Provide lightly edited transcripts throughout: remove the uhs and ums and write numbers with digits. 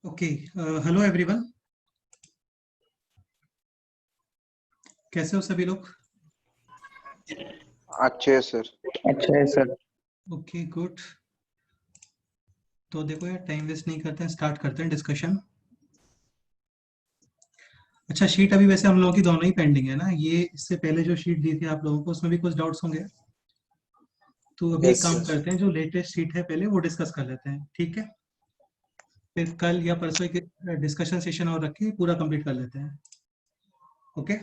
Okay, hello everyone. कैसे हो सभी लोग? अच्छे है सर। अच्छा है सर। Okay, good. तो देखो यार, टाइम वेस्ट नहीं करते हैं, स्टार्ट करते हैं डिस्कशन। अच्छा, शीट अभी वैसे हम लोगों की दोनों ही पेंडिंग है ना? ये इससे पहले जो शीट दी थी आप लोगों को, उसमें भी कुछ डाउट्स होंगे। तो अभी एक यस काम सर। करते हैं, जो लेटेस्ट शीट है पहले वो डिस्कस कर लेते हैं, ठीक है? फिर कल या परसों एक डिस्कशन सेशन और रख के पूरा कंप्लीट कर लेते हैं। ओके।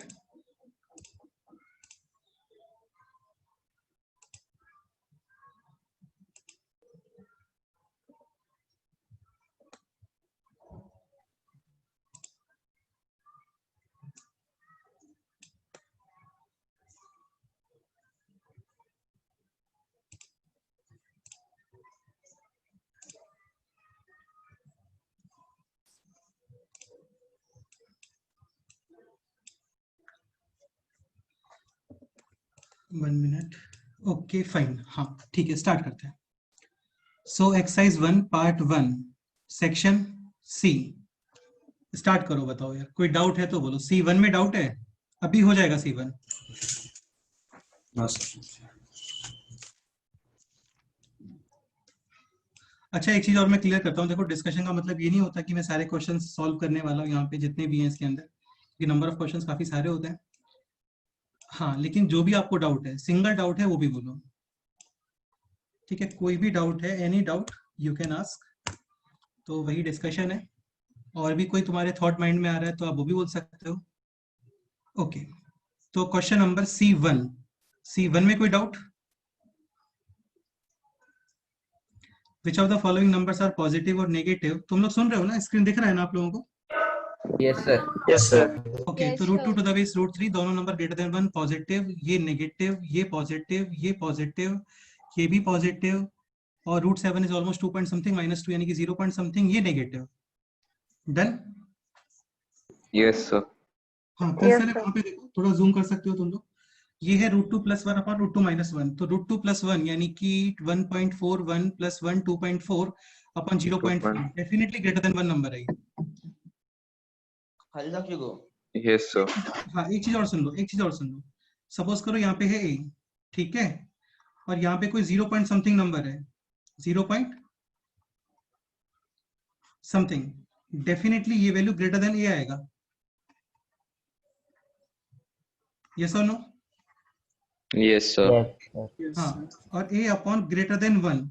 1 मिनट। ओके फाइन, हाँ ठीक है, स्टार्ट करते हैं। So exercise 1 part 1 section C. Start करो, बताओ यार, कोई डाउट है तो बोलो। C1 में डाउट है? अभी हो जाएगा C1। अच्छा, एक चीज और मैं क्लियर करता हूँ। देखो, डिस्कशन का मतलब ये नहीं होता कि मैं सारे क्वेश्चन सॉल्व करने वाला हूँ यहाँ पे, जितने भी हैं इसके अंदर, क्योंकि नंबर ऑफ क्वेश्चन काफी सारे होते हैं। हाँ, लेकिन जो भी आपको डाउट है, सिंगल डाउट है, वो भी बोलो, ठीक है? कोई भी डाउट है, any doubt you can ask. तो वही डिस्कशन है। और भी कोई तुम्हारे थॉट माइंड में आ रहा है तो आप वो भी बोल सकते हो। ओके, तो क्वेश्चन नंबर C1 में कोई doubt? Which of the following numbers are positive और नेगेटिव? तुम लोग सुन रहे हो ना? स्क्रीन दिख रहा है ना आप लोगों को? Yes sir. Yes sir. Okay, तो √2 टू द बेस √3, दोनों नंबर ग्रेटर देन 1 पॉजिटिव, ये नेगेटिव, ये पॉजिटिव, ये पॉजिटिव, ये भी पॉजिटिव, और √7 इज ऑलमोस्ट 2 पॉइंट समथिंग -2 यानी कि 0 पॉइंट समथिंग, ये नेगेटिव। डन? Yes sir. हाँ, फिर से वहां पे देखो, थोड़ा जूम कर सकते हो तुम लोग। ये है √2 + 1 अपॉन √2 - 1, तो √2 + 1 यानी कि 1.4, 1 + 1 2.4 upon 0.4, definitely greater than 1 number है ये। Yes sir. हाँ, एक चीज और सुन लो, एक चीज और सुन लो। सपोज करो यहाँ पे है A, ठीक है? और यहाँ पे कोई 0 पॉइंट समथिंग नंबर है, 0 पॉइंट समथिंग, डेफिनेटली ये वैल्यू ग्रेटर देन A आएगा। यस और नो? Yes sir. हाँ, और A upon greater than 1,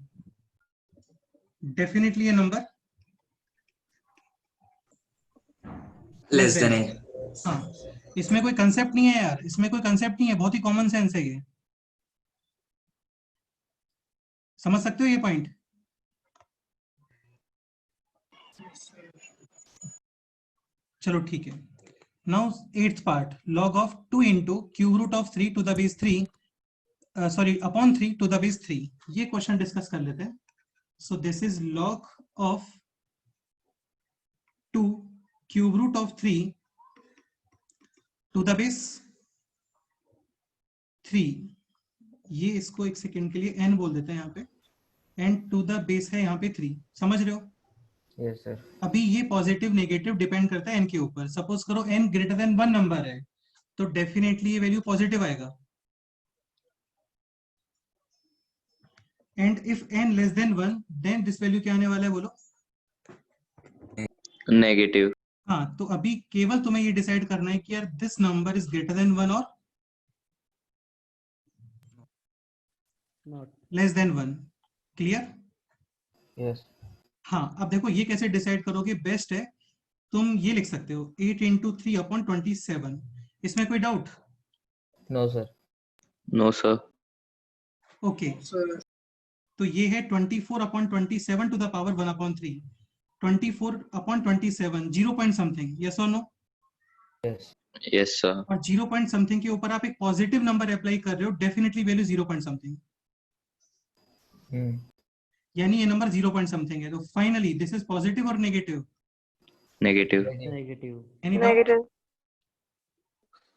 definitely ये नंबर लेस देन। हाँ, इसमें कोई कंसेप्ट नहीं है यार, इसमें कोई कंसेप्ट नहीं है, बहुत ही कॉमन सेंस है ये। समझ सकते हो ये पॉइंट? चलो ठीक है। Now 8th part, log of 2 into cube root of 3 to the base 3, sorry upon 3 to the base 3, ये क्वेश्चन डिस्कस कर लेते हैं। सो this is log of 2 cube root of 3 to the base 3, ये इसको एक सेकेंड के लिए n बोल देते हैं यहाँ पे, एंड टू द बेस है यहाँ पे 3। समझ रहे हो? Yes sir. अभी ये पॉजिटिव नेगेटिव डिपेंड करता है n के ऊपर। सपोज करो n ग्रेटर देन 1 नंबर है, तो डेफिनेटली ये वैल्यू पॉजिटिव आएगा। And if n less than 1, then this value क्या आने वाला है, बोलो? नेगेटिव। हाँ, तो अभी केवल तुम्हें ये डिसाइड करना है कि यार this number is greater than 1 और लेस देन 1। क्लियर? यस। हाँ, अब देखो ये कैसे डिसाइड करोगे? बेस्ट है, तुम ये लिख सकते हो 8 × 3 अपॉन 27। इसमें कोई doubt? No sir. No sir. Okay, तो ये है 24 upon 27 to the power 1/3। 24 upon 27, 0 point something, yes और नो? यस। Yes sir. और 0 पॉइंट समथिंग के ऊपर आप एक पॉजिटिव नंबर अप्लाई कर रहे हो, डेफिनेटली वैल्यू 0 पॉइंट समथिंग, यानी ये नंबर 0 पॉइंट समथिंग है। तो फाइनली दिस इज पॉजिटिव और negative? Negative. Negative. Any doubt?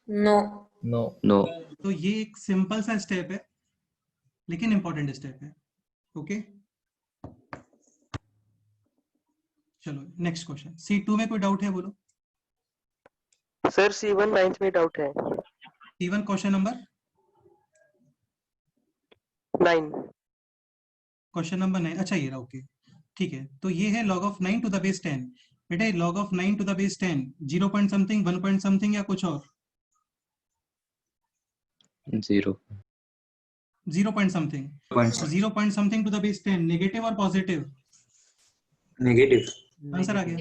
No. No. No. तो ये एक सिंपल सा स्टेप है, लेकिन इंपॉर्टेंट स्टेप है। ओके, चलो नेक्स्ट क्वेश्चन, C2 में कोई डाउट है बोलो। सर C1 9th में डाउट है। C1 question number 9। Question number 9, अच्छा ये रहा, ओके ठीक है। तो ये है log of 9 to the base 10। बेटा log of 9 to the base 10 0 point something 1 point something या कुछ और? 0 0 point something. 0 point something to the base 10 negative और पॉजिटिव? नेगेटिव। आंसर आ गया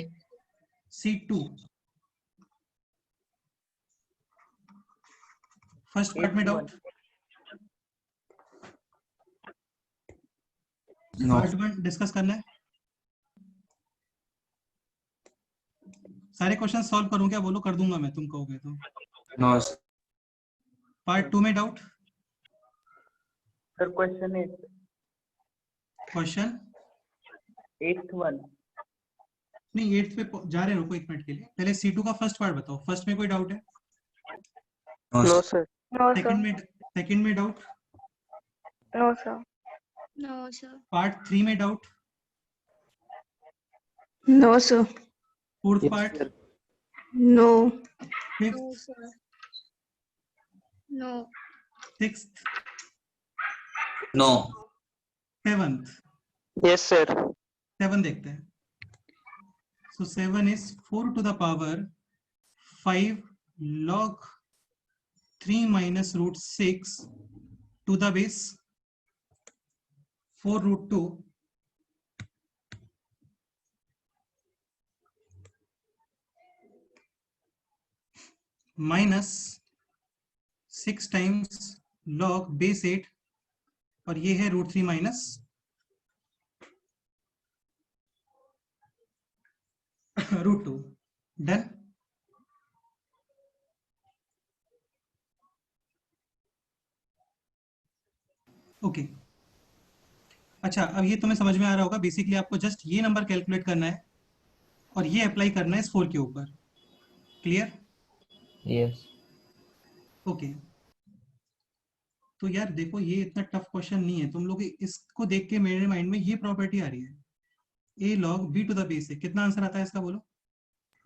C2। फर्स्ट पार्ट में डाउट? नो पार्ट 1 डिस्कस करना है। सारे क्वेश्चन सॉल्व करूं क्या बोलो? कर दूंगा मैं, तुम कहोगे तो। नो पार्ट 2 में doubt? Sir question 8 question 8th one. नहीं 8th पे जा रहे, रुको एक मिनट के लिए, पहले C2 का फर्स्ट पार्ट बताओ। फर्स्ट में कोई डाउट है? No sir. No, सेकंड में doubt? No, sir. No, sir. Part 3 में doubt? No, sir. Fourth part? No. Fifth? No, sir. No. Sixth? No seventh? Yes sir. 7 देखते हैं। So 7 is 4 to the power 5 log 3 minus root 6 to the base 4 root 2 minus 6 times log base 8, और ये है root 3 minus root 2। Done? Okay अच्छा, अब ये तुम्हें समझ में आ रहा होगा। बेसिकली आपको जस्ट ये नंबर कैलकुलेट करना है और ये अप्लाई करना है इस 4 के ऊपर। क्लियर? Yes. ओके तो यार देखो, ये इतना टफ क्वेश्चन नहीं है। तुम लोग इसको देख के मेरे माइंड में ये प्रॉपर्टी आ रही है, a log b to the base है। कितना आंसर आता है इसका बोलो?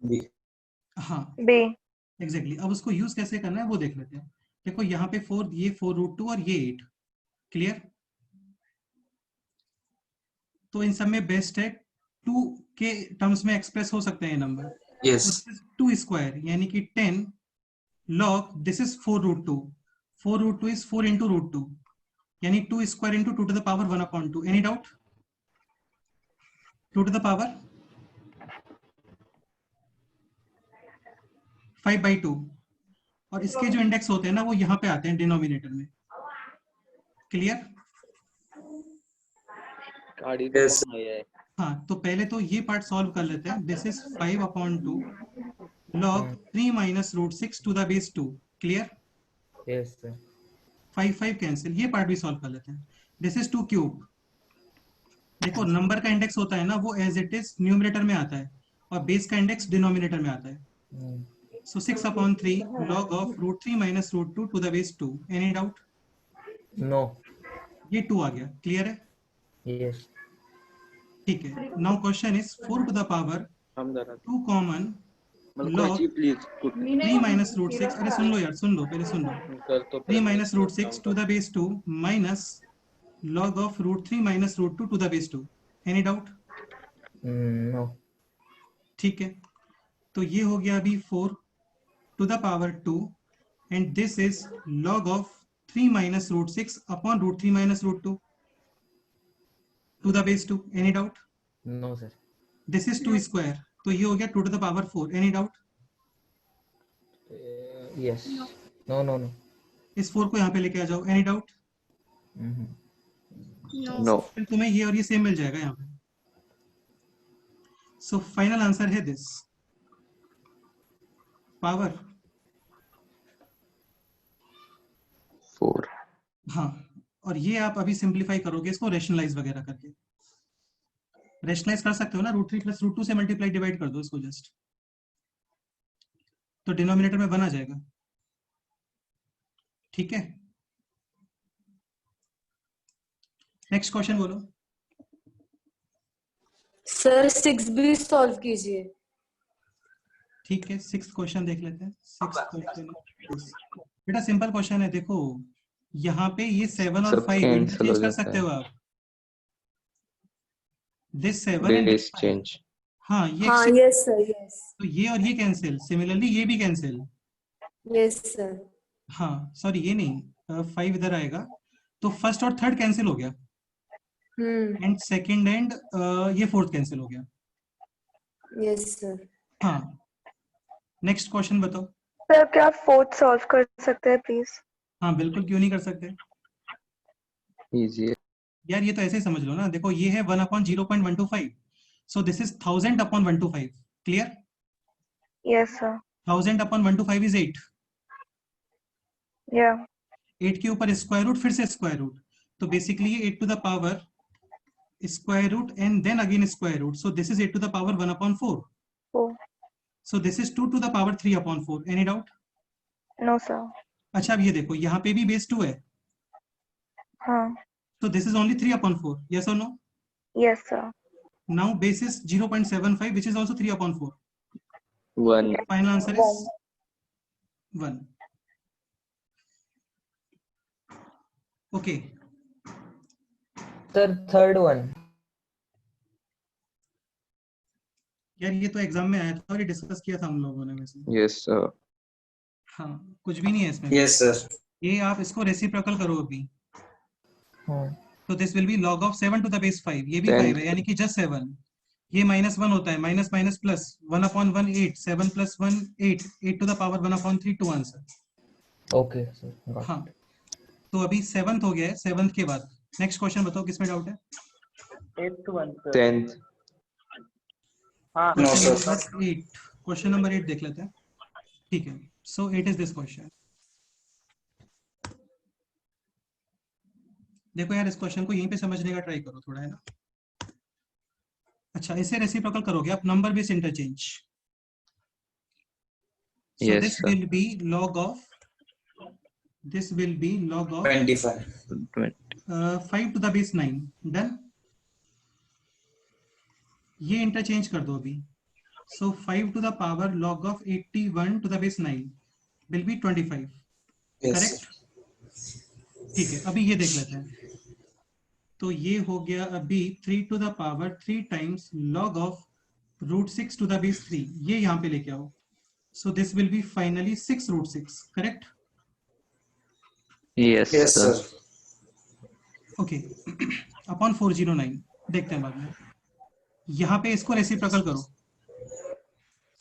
बी हाँ B. एग्जैक्टली। अब उसको यूज कैसे करना है वो देख लेते हैं। देखो यहाँ पे 4, ये 4 रूट 2 और ये 8। क्लियर? तो इन सब में बेस्ट है 2 के टर्म्स में एक्सप्रेस हो सकते हैं नंबर। यस 2 स्क्वायर यानी कि 10 log this is 4 root 2। 4 root 2 is 4 into root 2 यानी 2 square into 2 to the power 1/2। Any doubt? 2 to the power 5/2, और इसके जो इंडेक्स होते हैं ना वो यहाँ पे आते हैं डिनोमिनेटर में। क्लियर? यस हाँ तो पहले तो ये पार्ट सॉल्व कर लेते हैं। This is 5/2 log 3 minus root 6 to the base 2। Clear? Yes, sir. 5 cancel. ये पार्ट भी सॉल्व कर लेते हैं। This is 2 cube. देखो नंबर का इंडेक्स होता है ना वो एज इट इज न्यूमरेटर में आता है और बेस का इंडेक्स डिनोमिनेटर में आता है। Mm. So 6/3 log of root 3 minus root 2 to the base 2। Any doubt? No. ये 2 आ गया। क्लियर है? Yes. ठीक है। Now question is 4 to the power 2 common log 3 minus root 6। अरे सुन लो यार, सुन लो पहले, सुन लो। 3 minus root 6 to the base 2 minus log of root 3 minus root 2 to the base 2। Any doubt? No. ठीक है, तो ये हो गया अभी 4 to the power 2 and this is log of 3 minus root 6 upon root 3 minus root 2 to the base 2। Any doubt? No, sir. This is 2 square, तो ये हो गया 2 to the power 4। Any doubt? Yes. No, no, no. इस 4 को यहाँ पे लेके आ जाओ। Any doubt? Mm-hmm. No. No. फिर तुम्हें ये और ये सेम मिल जाएगा यहाँ पे। So final answer है this power 4 हाँ, और ये आप अभी सिंप्लीफाई करोगे इसको रेशनलाइज वगैरह करके। रेशनलाइज कर सकते हो ना, रूट 3 प्लस रूट 2 से मल्टीप्लाई डिवाइड कर दो इसको जस्ट, तो डिनोमिनेटर में 1 आ जाएगा। ठीक है, नेक्स्ट क्वेश्चन बोलो। सर 6 भी सॉल्व कीजिए। ठीक है, 6th क्वेश्चन देख लेते हैं। 6th क्वेश्चन बेटा सिंपल क्वेश्चन है। देखो यहाँ पे ये 7 और सब 5 कैंसिल हो इंटरचेंज कर जाता सकते है। हो आप। This 7 and base change. हाँ ये हाँ accept- यस सर यस तो ये और ये कैंसिल, सिमिलरली ये भी कैंसिल। Yes sir. हाँ सॉरी ये नहीं, 5 इधर आएगा तो फर्स्ट और थर्ड कैंसिल हो गया एंड सेकंड एंड ये फोर्थ कैंसिल हो गया। Yes sir. हाँ नेक्स्ट क्वेश्चन बताओ। सर क्या आप फोर्थ सॉल्व कर सकते हैं प्लीज? हाँ बिल्कुल, क्यों नहीं कर सकते इजी है। यार, ये तो ऐसे ही समझ लो ना। देखो ये है 1/0.125, so this is 1000/125। Clear? Yes sir. 1000/125 is 8। या 8 के ऊपर स्क्वायर रूट, फिर से स्क्वायर रूट, तो basically 8 to the power square root and then again square root, so this is 8 to the power 1/4। Four. So this is 2 to the power 3/4। Any doubt? No sir. अच्छा अब ये देखो, यहाँ पे भी बेस 2 है, हाँ। so this is only 3/4. Yes or no? Yes sir. Now base is 0.75, which is also 3/4. 1 Final answer is 1. Okay. Sir third one. यार ये तो एग्जाम में आया था और ये डिस्कस किया था हम लोगों ने वैसे। Yes sir. हाँ कुछ भी नहीं है इसमें। Yes, sir. ये आप इसको रेसिप्रोकल करो अभी, हाँ तो this will B log of 7 to the base 5। ये भी 5 Then- है, यानी कि जस्ट 7। ये -1 होता है, minus minus plus 1/1 8, 7 + 1 8, 8 to the power 1/3 to answer. Okay sir. हाँ तो अभी 7th हो गया है। 7th के बाद नेक्स्ट क्वेश्चन बताओ, किसमें डाउट है? 8th one sir. 10th। हाँ No, sir. क्वेश्चन नंबर 8 देख लेते हैं। ठीक है, सो 8 इज दिस क्वेश्चन। देखो यार, इस क्वेश्चन को यहीं पे समझने का ट्राई करो थोड़ा, है ना। अच्छा इसे रेसिप्रोकल करोगे आप, number base interchange. So Yes, this sir. Will be log of 25. 5 to the base 9। Done. ये इंटरचेंज कर दो अभी। सो 5 to the power log of 81 to the base 9 will be 25। Yes, correct? sir. ठीक है, अभी ये देख लेते हैं। तो ये हो गया अभी 3 to the power 3 times log of √6 to the base 3। ये यहाँ पे लेके आओ। सो this will B finally 6√6। Correct? Yes, Yes, sir. sir. Okay upon 409 देखते हैं बाद में। यहाँ पे इसको रेसिप्रोकल करो।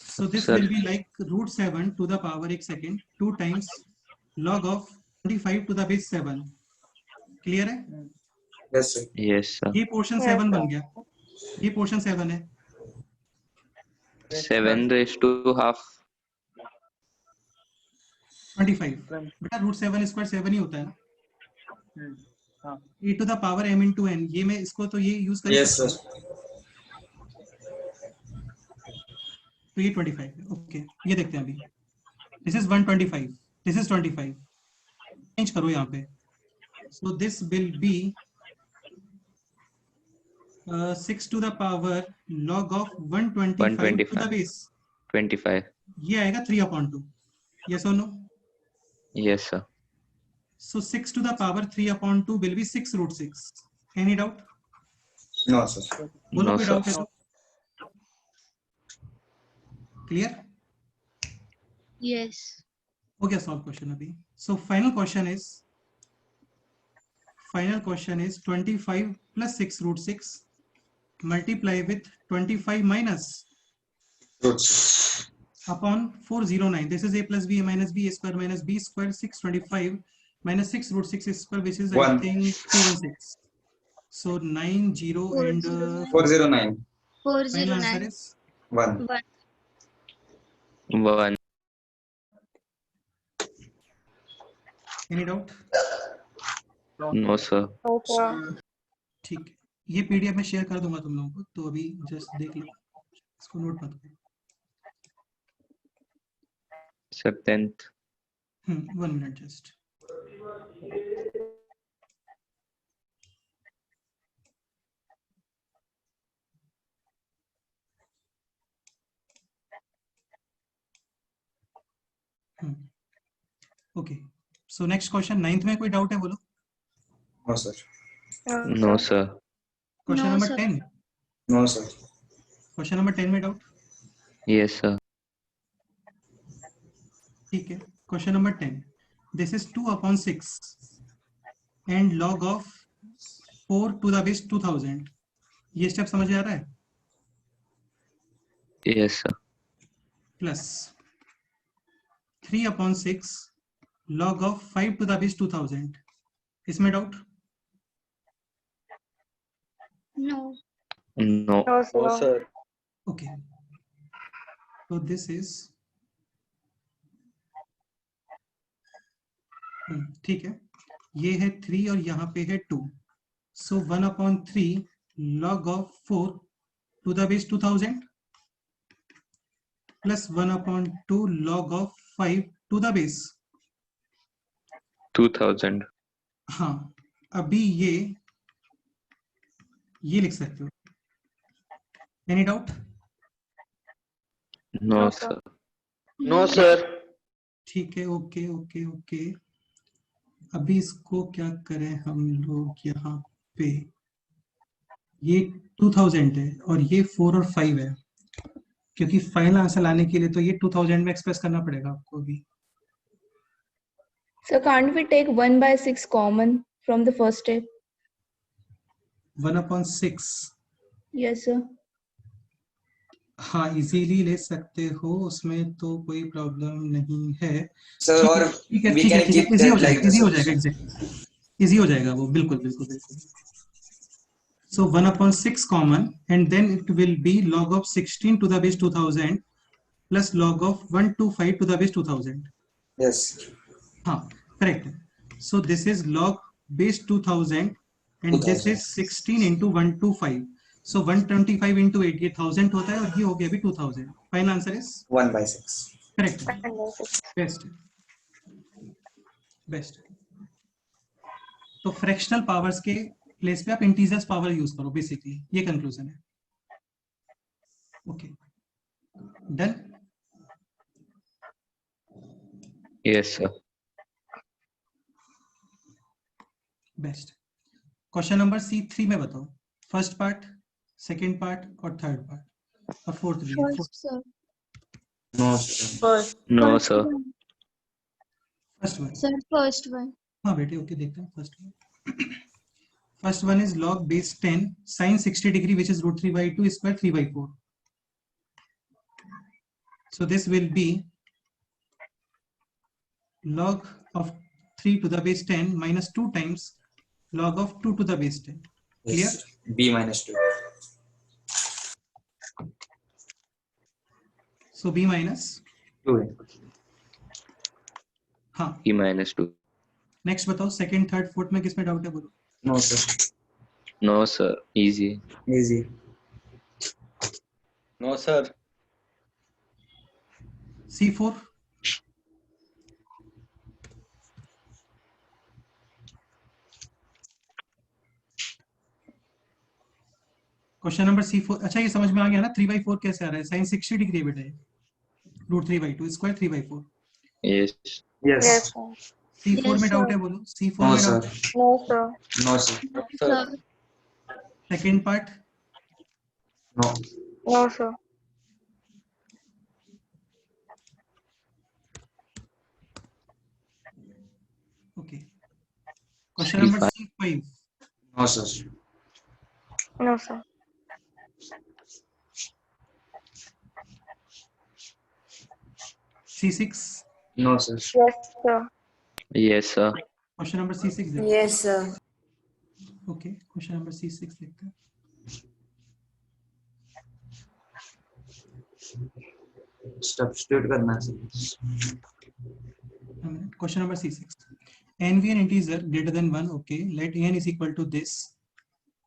So this Sir. Will be like √7 to the power 1 second 2 times log of 25 to the base 7। Clear है? Yes, sir. Yes, sir. ये पोर्शन Yes, 7 sir. बन गया, ये पोर्शन 7 है। 7 raised to half। 25 बेटा √7 स्क्वायर 7 ही होता है ना। हाँ e to the power m into n, ये मैं इसको तो ये यूज कर Yes, सकता sir. हूँ। तो ये 25 है। ओके ये देखते हैं अभी। This is 125, this is 25। Change करो यहाँ पे। सो this will B 6 to the power log of 125 to the 125। base। 25। ये आएगा 3/2। यस और no? Yes, sir. So 6 to the power 3/2 will be 6√6। Any doubt? No, sir. बोलो No, कोई sir. Doubt है तो। क्लियर? Yes. हो गया सॉल्व क्वेश्चन अभी। So final question is 25 plus 6√6 multiply with 25 minus Good. upon 409। This is a plus b, a minus b, a square minus b square, 625 minus 6√6 square, which is I 1. think 216। So 90 and 409. final answer 409. is 1. 1। any doubt? No, sir. Okay. ठीक है, ये PDF में share कर दूंगा तुम लोगों को, तो अभी जस्ट देख लो, इसको नोट मत करो। Sir, 10th। 1 minute just. Okay, so next question 9th में कोई डाउट है बोलो? No, sir. No, sir. Question No, number sir. 10, No, sir. Question number 10 में डाउट? Yes, sir. ठीक है, question number 10, this is 2/6 and log of 4 to the base 2000, ये step समझ आ रहा है? Yes, sir. Plus 3/6 log of 5 to the base 2000, इसमें doubt? No. No. No, sir. Okay, so this is ठीक है, ये है 3 और यहाँ पे है 2, so 1/3 log of 4 to the base 2000 plus 1/2 log of 5 to the base. 2000. हाँ, अभी ये लिख सकते हो, any doubt? No, No, sir. No, sir. ठीक है, ओके ओके ओके, अभी इसको क्या करें हम लोग, यहाँ पे ये 2000 है और ये 4 और 5 है, क्योंकि फाइनल आंसर लाने के लिए तो ये 2000 में एक्सप्रेस करना पड़ेगा आपको भी। So can't we take 1/6 common from the first step? 1/6, Yes, sir. हाँ इजीली ले सकते हो, उसमें तो कोई प्रॉब्लम नहीं है। Sir, or ठीक है, we ठीक है, can ठीक है, keep इजी हो that like जाएगा, इजी this हो also. जाएगा, एग्जैक्ट इजी हो जाएगा वो, बिल्कुल बिल्कुल बिल्कुल। So 1/6 common and then it will be log of 16 to the base 2000 plus log of 125 to the base 2000. Yes. हाँ correct. So this is log base 2000 and this is 16 into 125. So 125 into 8 ये 1000 होता है और ये हो गया अभी 2000. Final answer is 1/6. correct. 1/6. Best. Best. तो फ्रैक्शनल पावर्स के प्लेस पे आप इंटीजर्स पावर यूज करो, बेसिकली ये कंक्लूजन है। Okay, done? Yes, sir. Best. Question number C3 में बताओ, फर्स्ट पार्ट, सेकंड पार्ट और थर्ड पार्ट और फोर्थ भी है। First, sir. No, sir. First. No, First sir. one. First one, Sir, first one. हाँ बेटे, ओके देखते हैं first one. First one is log base 10 sin 60 degree which is √3/2 square 3/4. So this will be log of 3 to the base 10 minus 2 times log of 2 to the base 10. Clear? Yes. B minus 2. So b minus 2. हाँ। E minus 2. Next बताओ, second third fourth में किसमें doubt है बोलो? No, sir. No, sir. Easy. Easy. No, sir. C4, question number C4। अच्छा ये समझ में आ गया ना 3/4 कैसे आ रहा है? साइन 60 डिग्री बेटा है, √3/2 square 3/4। Yes. Yes. Yes, sir. C4 Yes, में डाउट sir. है बोलो? C4 No, में sir. डाउट है? No, sir. No, sir. Sir. Second part, No. No, sir. Okay. Question number C5, No, sir. No, sir. C6, No, sir. Yes, sir. Yes, sir. Question number C6 देखते हैं। Yes, sir. Okay, question number C6 देखते हैं। Substitute करना है, sir. Question number C6. N be an integer greater than 1, okay, let n is equal to this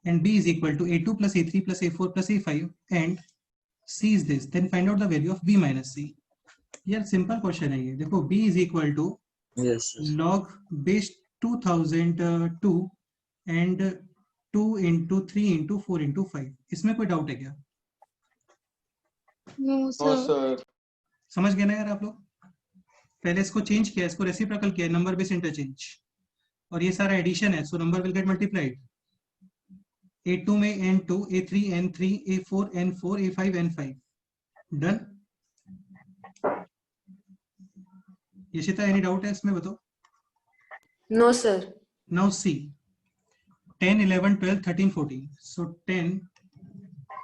and b is equal to a2 plus a3 plus a4 plus a5 and c is this, then find out the value of b minus c. यार simple question है ये, देखो b is equal to Yes, sir. log base 2002 and 2 into 3 into 4 into 5, इसमें कोई doubt है क्या? No, No, sir. sir. समझ गए ना यार आप लोग? पहले इसको चेंज किया, इसको रेसिप्रोकल किया, नंबर बेस इंटरचेंज, और ये सारा एडिशन है, so number will get multiplied. A2 में N2, A3 N3, A4 N4, A5 N5, done. Yashita any doubt है इसमें, बताओ। No, sir. Now see, 10, 11, 12, 13, 14. So 10,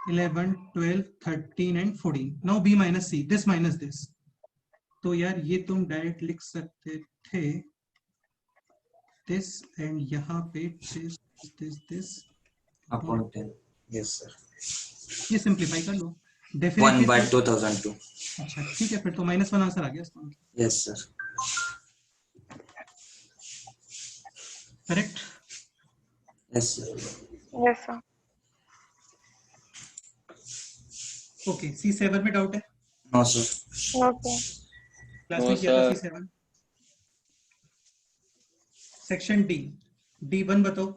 11, 12, 13 and 14. Now B minus C, this minus this. तो यार ये तुम डायरेक्ट लिख सकते थे this and यहाँ पे this Upon 10. Yes, sir. ये सिंप्लीफाई कर लो 1 डेफिनेटली। by 2002. अच्छा ठीक है, फिर तो -1 आंसर आ गया इसका, Yes, sir. Correct. Yes, sir. Yes, sir. Okay, C7 में डाउट है? No, sir. No, sir. Class में किया था C7। सेक्शन D, D1 बताओ।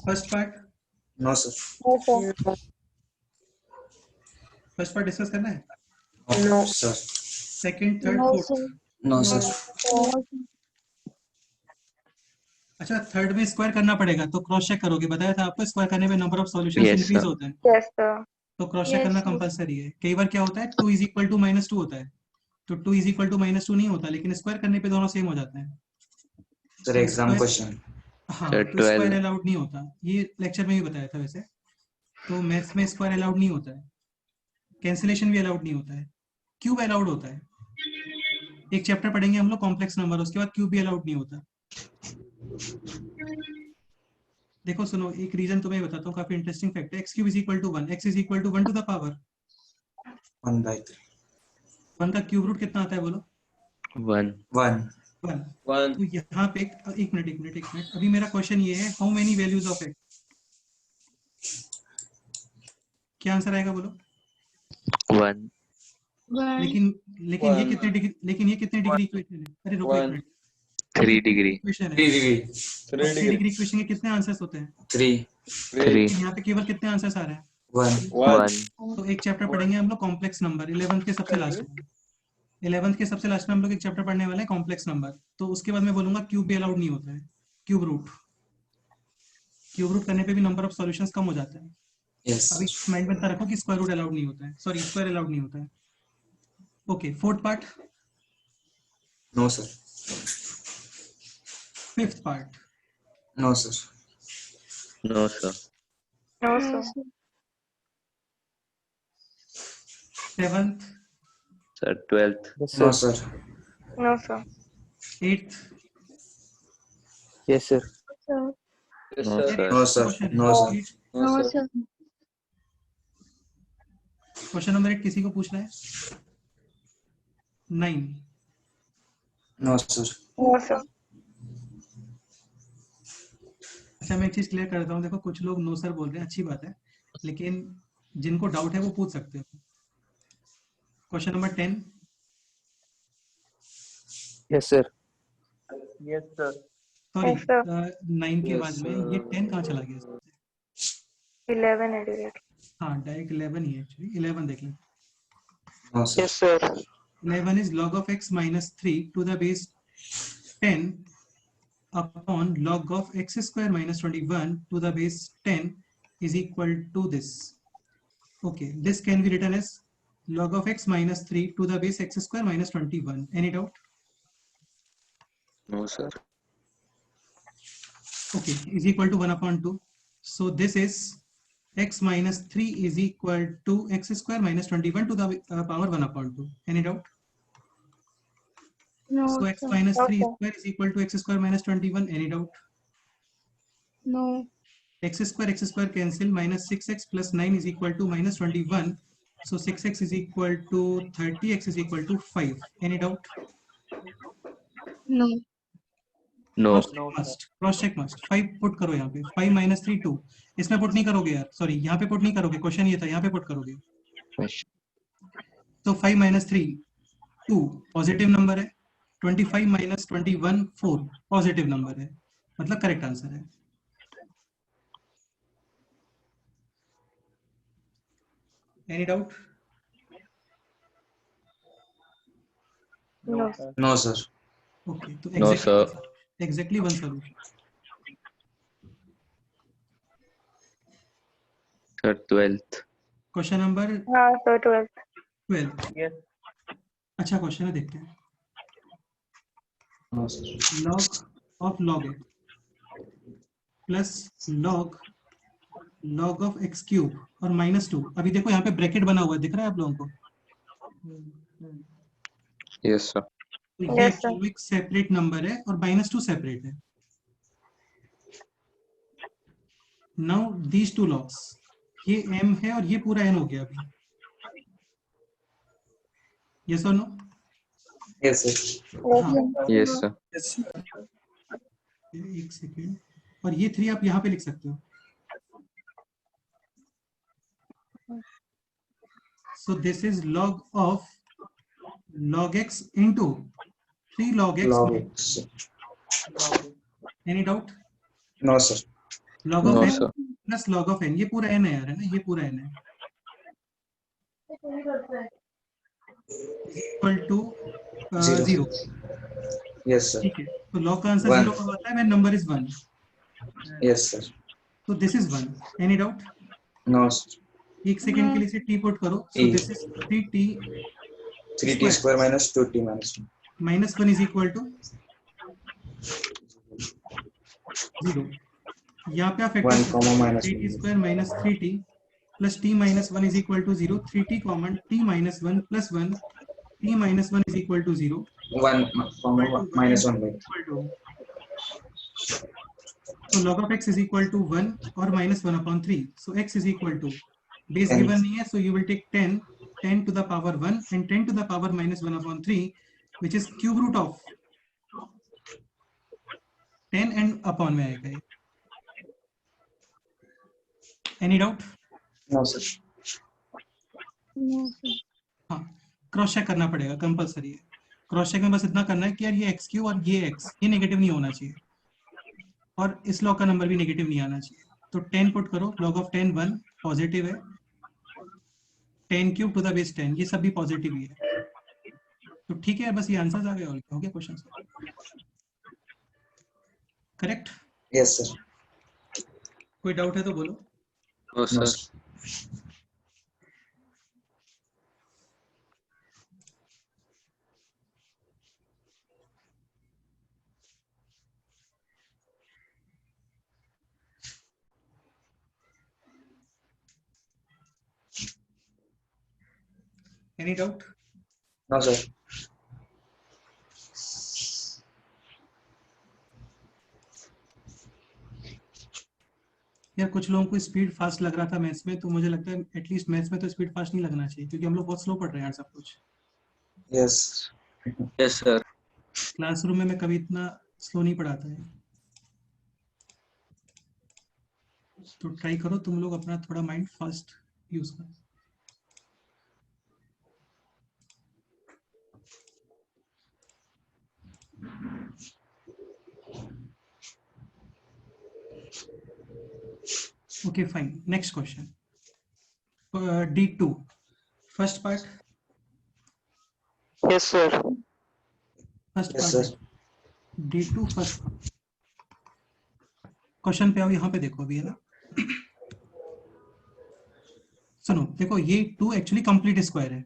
First part, No, sir. No, sir. First part discuss करना है। No, sir. Second, third, No, fourth. sir. No, sir. No, sir. अच्छा, third में square करना पड़ेगा, तो क्रॉस चेक करोगे, बताया था आपको, स्क्वायर करने में number of solutions Yes, increase sir. होते हैं, Yes, sir. तो क्रॉस चेक Yes, करना sir. कंपलसरी है। कई बार क्या होता है 2 = -2 होता है, तो 2 = -2 नहीं होता, लेकिन स्क्वायर करने पे दोनों सेम हो जाते हैं। Sir, exam question. हाँ, Sir, तो स्क्वायर 12. अलाउड नहीं होता, ये लेक्चर में भी बताया था वैसे। तो मैथ्स में स्क्वायर अलाउड नहीं होता है, कैंसिलेशन भी अलाउड नहीं होता है, क्यूब अलाउड होता है। एक चैप्टर पढ़ेंगे हम लोग कॉम्प्लेक्स नंबर, उसके बाद क्यूब भी अलाउड नहीं होता। देखो सुनो, एक रीजन तुम्हें बताता हूँ, काफी इंटरेस्टिंग फैक्ट है। x³ = 1, x = 1 to the power 1 by 3. 1 का क्यूब रूट कितना आता है बोलो? 1. 1. 1। तो यहाँ पे एक मिनट, अभी मेरा क्वेश्चन ये है, how many values of x? क्या आंसर आएगा बोलो? 1. 1. लेकिन ये कितने डिग्री इक्वेशन है? अरे रुको एक मिनट, 3 degree. इक्वेशन है 3 degree. 3 डिग्री इक्वेशन के कितने आंसर्स होते हैं? 3. 3. यहाँ पे केवल कितने आंसर्स आ रहे हैं? 1. 1. तो एक चैप्टर पढ़ेंगे हम लोग कॉम्प्लेक्स नंबर, 11th के सबसे लास्ट में। 11th के सबसे लास्ट में हम लोग एक चैप्टर पढ़ने वाले हैं कॉम्प्लेक्स नंबर, तो उसके बाद मैं बोलूंगा क्यूब भी अलाउड नहीं होता है, क्यूब रूट करने पे भी नंबर ऑफ सॉल्यूशंस कम हो जाते हैं। Yes. अभी माइंड में रखो कि स्क्वायर रूट अलाउड नहीं होता है, सॉरी स्क्वायर अलाउड नहीं होता है। Okay, fourth part, No, sir. Fifth part, No, sir. No, sir. No, No, sir. sir. Seventh, Sir, 12th. No, sir. No, sir. Eighth, Yes, sir. Sir. No, sir. No, sir. No, sir. No, sir. Question number 8 किसी को पूछना है? 9, No, sir. No, sir. अच्छा मैं एक चीज clear करता हूँ, देखो कुछ लोग नो सर बोल रहे हैं, अच्छी बात है, लेकिन जिनको डाउट है वो पूछ सकते हो। Question number 10, Yes, sir. Yes, sir. Sorry Yes, sir. 9 के बाद में ये 10 कहाँ चला गया? 11 है direct. हाँ डायरेक्ट 11 ही है एक्चुअली, 11 देख लें। No, sir. Yes, sir. 11 is log of x minus 3 to the base 10 upon log of x square minus 21 to the base 10 is equal to this. Okay, this can be written as log of x minus 3 to the base x square minus 21. Any doubt? No, sir. Okay, is equal to 1 upon 2. So this is x minus 3 is equal to x square minus 21 to the power 1 upon 2. Any doubt? No, So x sir. minus 3 Okay. square is equal to x square minus 21. Any doubt? No. X square cancel, minus 6x plus 9 is equal to minus 21. So 6x is equal to 30, x is equal to 5. Any doubt? No. No. Cross check must. 5 put करो यहाँ पे, 5 minus 3 2. इसमें put नहीं करोगे यार, sorry यहाँ पे put नहीं करोगे, क्वेश्चन ये था, यहाँ पे put करोगे। तो 5 minus 3 2 पॉजिटिव नंबर है, 25 minus 21 4 पॉजिटिव नंबर है, मतलब करेक्ट आंसर है। Any doubt? No. No, sir. Okay, तो No, exactly one solution. Sir, 12th. Question number हाँ सर 12th. 12. Yes. अच्छा क्वेश्चन है, देखते हैं. No, sir. log of log x plus log of x cube और -2. अभी देखो यहाँ पे ब्रैकेट बना हुआ है, दिख रहा है आप लोगों को? Yes, sir. तो ये Yes, sir. एक्चुअली एक सेपरेट नंबर है और -2 सेपरेट है. नाउ दीज टू लॉग्स, ये m है और ये पूरा n हो गया अभी. यस और नो? Yes, sir. हाँ, Yes, sir. एक सेकेंड. और ये 3 आप यहाँ पे लिख सकते हो. So this is log of log x into 3 log x. Log X. Any doubt? No, sir. log of No, n sir. plus log of n, ये पूरा n है यार, है ना? ये पूरा n है. Equal to 0. Yes, sir. ठीक है, तो log का आंसर One. 0 कब आता है? when number is 1. Yes, sir. So this is 1. Any doubt? No, sir. एक सेकेंड के लिए इसे t पुट करो. So T. this is 3t 3t square minus 2t minus 1. minus 1 is equal to 0. यहाँ पे आप 1 comma minus 3t 1. square minus 3t plus t minus 1 is equal to 0. 3t common, t minus 1 plus 1, t minus 1 is equal to 0. 1 comma minus 1 by 2. Equal to. So log of x is equal to 1 or minus 1 upon 3. So x is equal to, base 10. given नहीं है, so you will take 10 to the power 1 and 10 to the power minus 1 upon 3, which is cube root of 10 and upon में आएगा ये. Any doubt? No, sir. No, sir. हाँ, cross check करना पड़ेगा, compulsory है. Cross check में बस इतना करना है कि यार ये x क्यू और ये x, ये नेगेटिव नहीं होना चाहिए और इस लॉग का नंबर भी नेगेटिव नहीं आना चाहिए. तो 10 पुट करो, log of 10 1 पॉजिटिव है, 10 क्यूब टू द बेस 10, ये सब भी पॉजिटिव ही है. तो ठीक है, बस ये आंसर आ गए और हो गया क्वेश्चन. करेक्ट? Yes, sir. कोई डाउट है तो बोलो. No, No, sir. sir. Any doubt? No, sir. यार कुछ लोगों को स्पीड फास्ट लग रहा था मैथ्स में, तो मुझे लगता है एटलीस्ट मैथ्स में तो स्पीड फास्ट नहीं लगना चाहिए, क्योंकि हम लोग बहुत स्लो पढ़ रहे हैं यार सब कुछ. Yes. Yes, sir. क्लासरूम में मैं कभी इतना स्लो नहीं पढ़ाता है. तो ट्राई करो तुम लोग अपना थोड़ा माइंड फास्ट यूज करो. Okay, fine. Next question. D2. First part. Yes, sir. First Yes, part. sir. D2 first. Question पे आओ, यहाँ पे देखो अभी, है ना. सुनो, देखो ये 2 एक्चुअली कंप्लीट स्क्वायर है,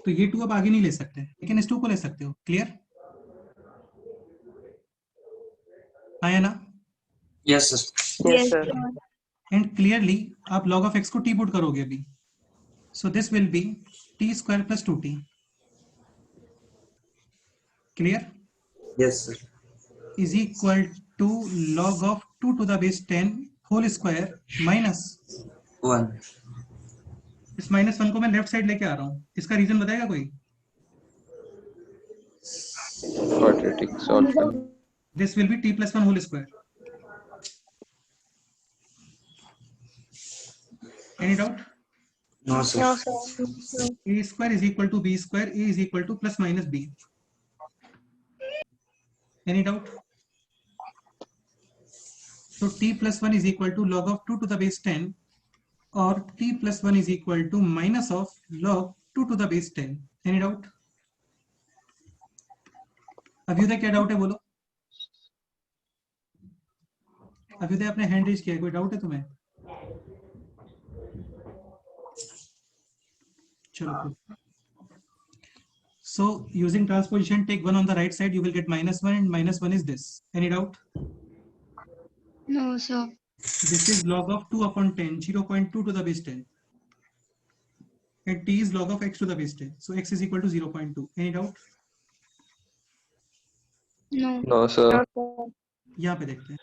तो ये 2 अब आगे नहीं ले सकते, लेकिन इस 2 को ले सकते हो. क्लियर? आया ना? Yes, sir. Yes, sir. And clearly आप log of x को t पुट करोगे अभी. So this will be t square plus 2t. Clear? Yes, sir. Is equal to log of 2 to the base 10 whole square minus 1. इस -1 को मैं left side लेके आ रहा हूँ. इसका रीजन बताएगा कोई? Quadratic solve. This will be t plus 1 whole square. Any doubt? No, sir. No, sir. a square is equal to b square, a is equal to plus minus b. Any doubt? So t plus 1 is equal to log of 2 to the base 10, or t plus 1 is equal to minus of log 2 to the base 10. Any doubt? Abhyuday क्या doubt है बोलो। अभ्युदय आपने hand raise किया है, कोई doubt है तुम्हें? चलो so using transposition take 1 on the right side, you will get -1 and -1 is this. Any doubt? No, sir. This is log of 2 upon 10, 0.2 to the base 10, and t is log of x to the base 10, so x is equal to 0.2. Any doubt? No. No, sir. No, sir. यहाँ पे देखते हैं,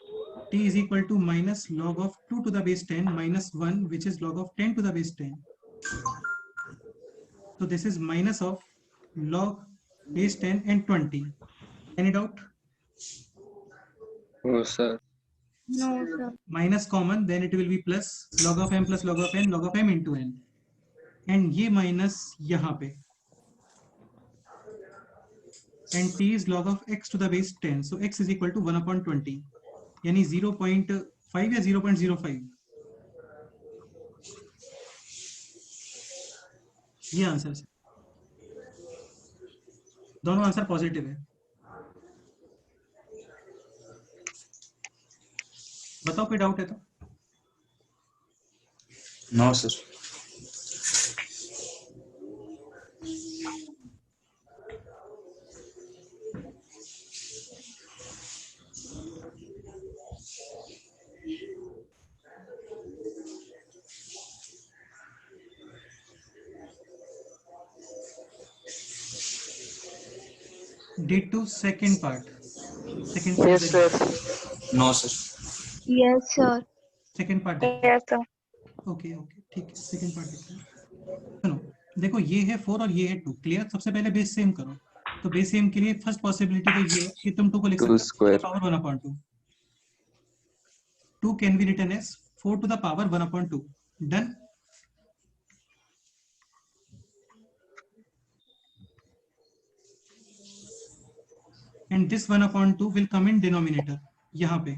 t is equal to minus log of 2 to the base 10 minus 1, which is log of 10 to the base 10. So this is minus of log base 10 and 20. Any doubt? No, sir. No, sir. Minus common, then it will be plus log of m plus log of n, log of m into n, and ये minus यहाँ पे, and t is log of x to the base 10, so x is equal to 1 upon 20, यानी 0.5 या 0.05, ये answer है। दोनों answer positive है। बताओ कोई डाउट है तो। No, sir. Did to second part. Second part. Yes, sir. No, sir. Yes, sir. Second part. Yes, sir. Okay okay ठीक है, सेकंड पार्ट देखते हैं। सुनो देखो, ये है 4 और ये है 2, क्लियर। सबसे पहले बेस सेम करो, तो बेस सेम के लिए फर्स्ट पॉसिबिलिटी तो ये है कि तुम 2 को लिख सकते 2 हो square. Power 1/2। 2 can be written as 4 to the power 1/2। Done. And this 1/2 will come in denominator यहाँ पे,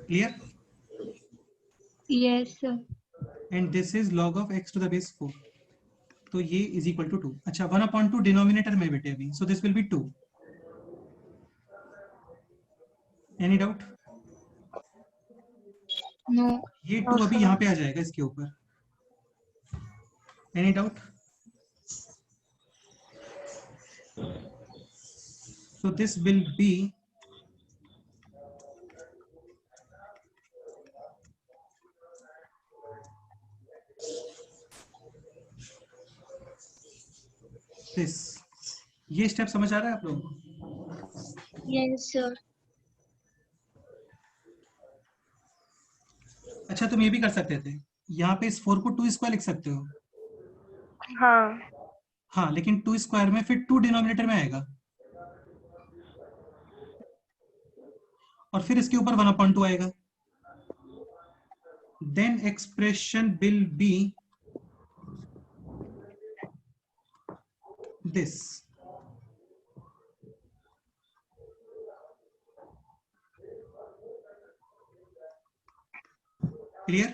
clear. Yes, sir. And this is log of x to the base 4, तो ये इज इक्वल टू 2। अच्छा 1/2 denominator में बेटे अभी, so this will B 2। Any doubt? No. ये 2 अभी यहाँ पे आ जाएगा इसके ऊपर। Any doubt? So this will be this। ये स्टेप समझ आ रहा है आप लोग? Yes, sir. अच्छा तुम ये भी कर सकते थे, यहाँ पे इस 4 को 2 स्क्वायर लिख सकते हो। हाँ, हाँ लेकिन 2 स्क्वायर में फिर 2 डिनोमिनेटर में आएगा, और फिर इसके ऊपर 1/2 आएगा। Then expression will be this. Clear?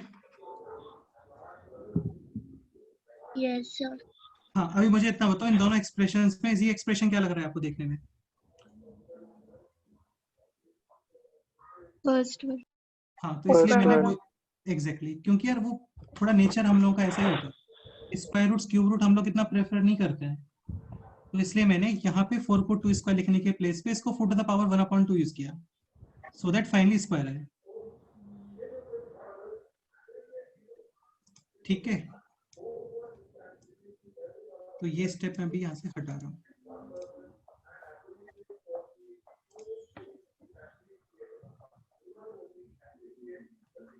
Yes, sir. हाँ अभी मुझे इतना बताओ, इन दोनों एक्सप्रेशंस में ये एक्सप्रेशन क्या लग रहा है आपको देखने में? First one. हाँ तो इसलिए First मैंने one. वो एग्जैक्टली क्योंकि यार वो थोड़ा नेचर हम लोगों का ऐसा ही होता है, स्क्वायर रूट्स क्यूब रूट हम लोग इतना प्रेफर नहीं करते हैं, तो इसलिए मैंने यहाँ पे 4 को 2 स्क्वायर लिखने के प्लेस पे इसको 4 to the power 1/2 यूज किया, सो दैट फाइनली स्क्वायर है। ठीक है, तो ये स्टेप मैं भी यहाँ से हटा रहा हूँ।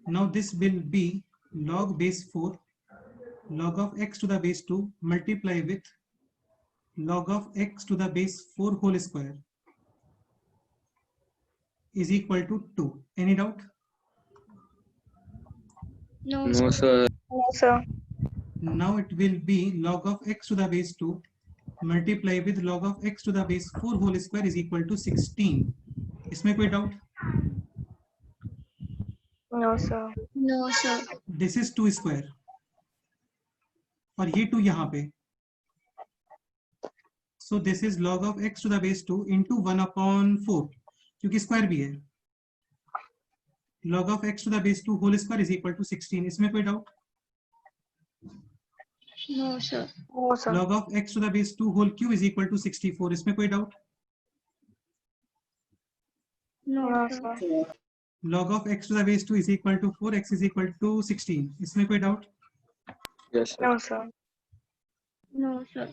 Now this will be log base 4 log of x to the base 2 multiply with log of x to the base 4 whole square is equal to 2. Any doubt? No, No, sir. no, sir. Now it will be log of x to the base 2 multiply with log of x to the base 4 whole square is equal to 16. इसमें कोई doubt? No, sir. No, sir. This is 2 square और ये 2 यहाँ पे, सो this is log of x to the base 2 into 1/4, क्योंकि square भी है. log of x to the base 2 whole square is equal to 16. इसमें कोई doubt? No, sir. No, sir. log of x to the base 2 whole cube is equal to 64. इसमें कोई doubt? No, No, sir. sir. log of x to the base 2 is equal to 4, x is equal to 16. इसमें कोई doubt? Yes, sir. No, sir. No, sir.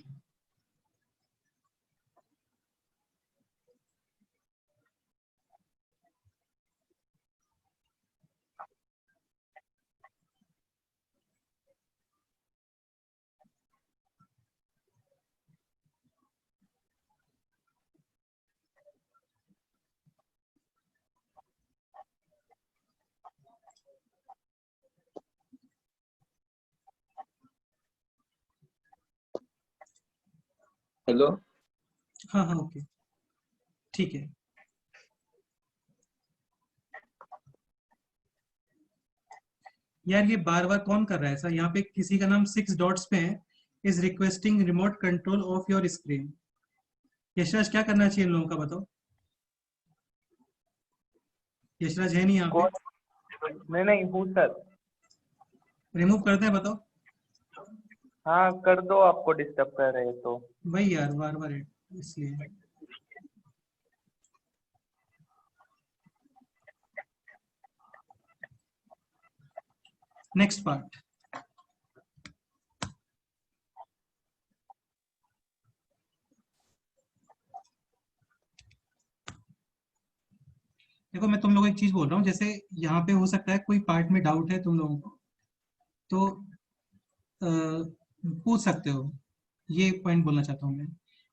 Hello. हाँ हाँ okay ठीक है. यार ये बार बार कौन कर रहा है ऐसा? यहाँ पे किसी का नाम 6 डॉट्स पे है. Is requesting remote control of your screen. Yashraj क्या करना चाहिए इन लोगों का बताओ? यशराज है नहीं यहाँ पे. नहीं हूँ सर. रिमूव करते हैं बताओ. हाँ कर दो, आपको डिस्टर्ब कर रहे हैं तो. भाई यार बार बार इसलिए. Next part. देखो मैं तुम लोगों को एक चीज बोल रहा हूँ, जैसे यहाँ पे हो सकता है कोई पार्ट में डाउट है तुम लोगों को, तो पूछ सकते हो. ये पॉइंट बोलना चाहता हूँ मैं.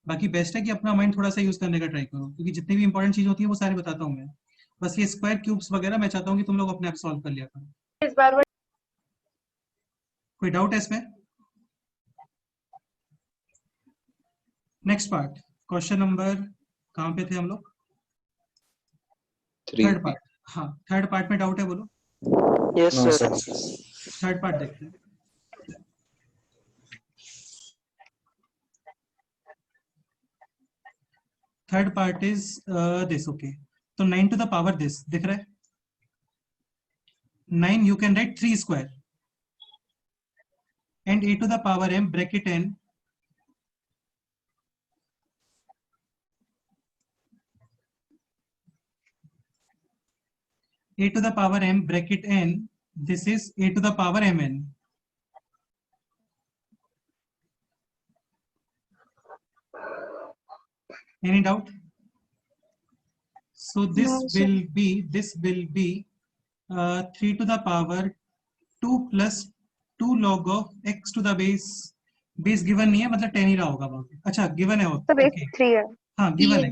बाकी बेस्ट है कि अपना माइंड थोड़ा सा यूज करने का ट्राई करो, क्योंकि जितनी भी इंपॉर्टेंट चीज होती है वो सारी बताता हूँ मैं. बस ये स्क्वायर क्यूब्स वगैरह मैं चाहता हूँ कि तुम लोग अपने आप सॉल्व कर लिया करो. इस बार कोई डाउट है इसमें? Next part. क्वेश्चन नंबर कहाँ पे थे हम लोग? 3. Third part. हाँ थर्ड पार्ट में डाउट है बोलो. Yes, No, sir. sir. Third part देखते हैं. Third part is this. Okay तो 9 टू द पावर दिस दिख रहा है. 9 you can write 3 square and a to the power m bracket n a to the power m bracket n. This is a to the power mn. Any doubt? So this No, sir. will be 3 to the power 2 plus 2 log of x to the base. Base given नहीं है मतलब 10 ही रहा होगा वहां पे. अच्छा given है वो. तो बेस Okay. 3 है. हाँ गिवन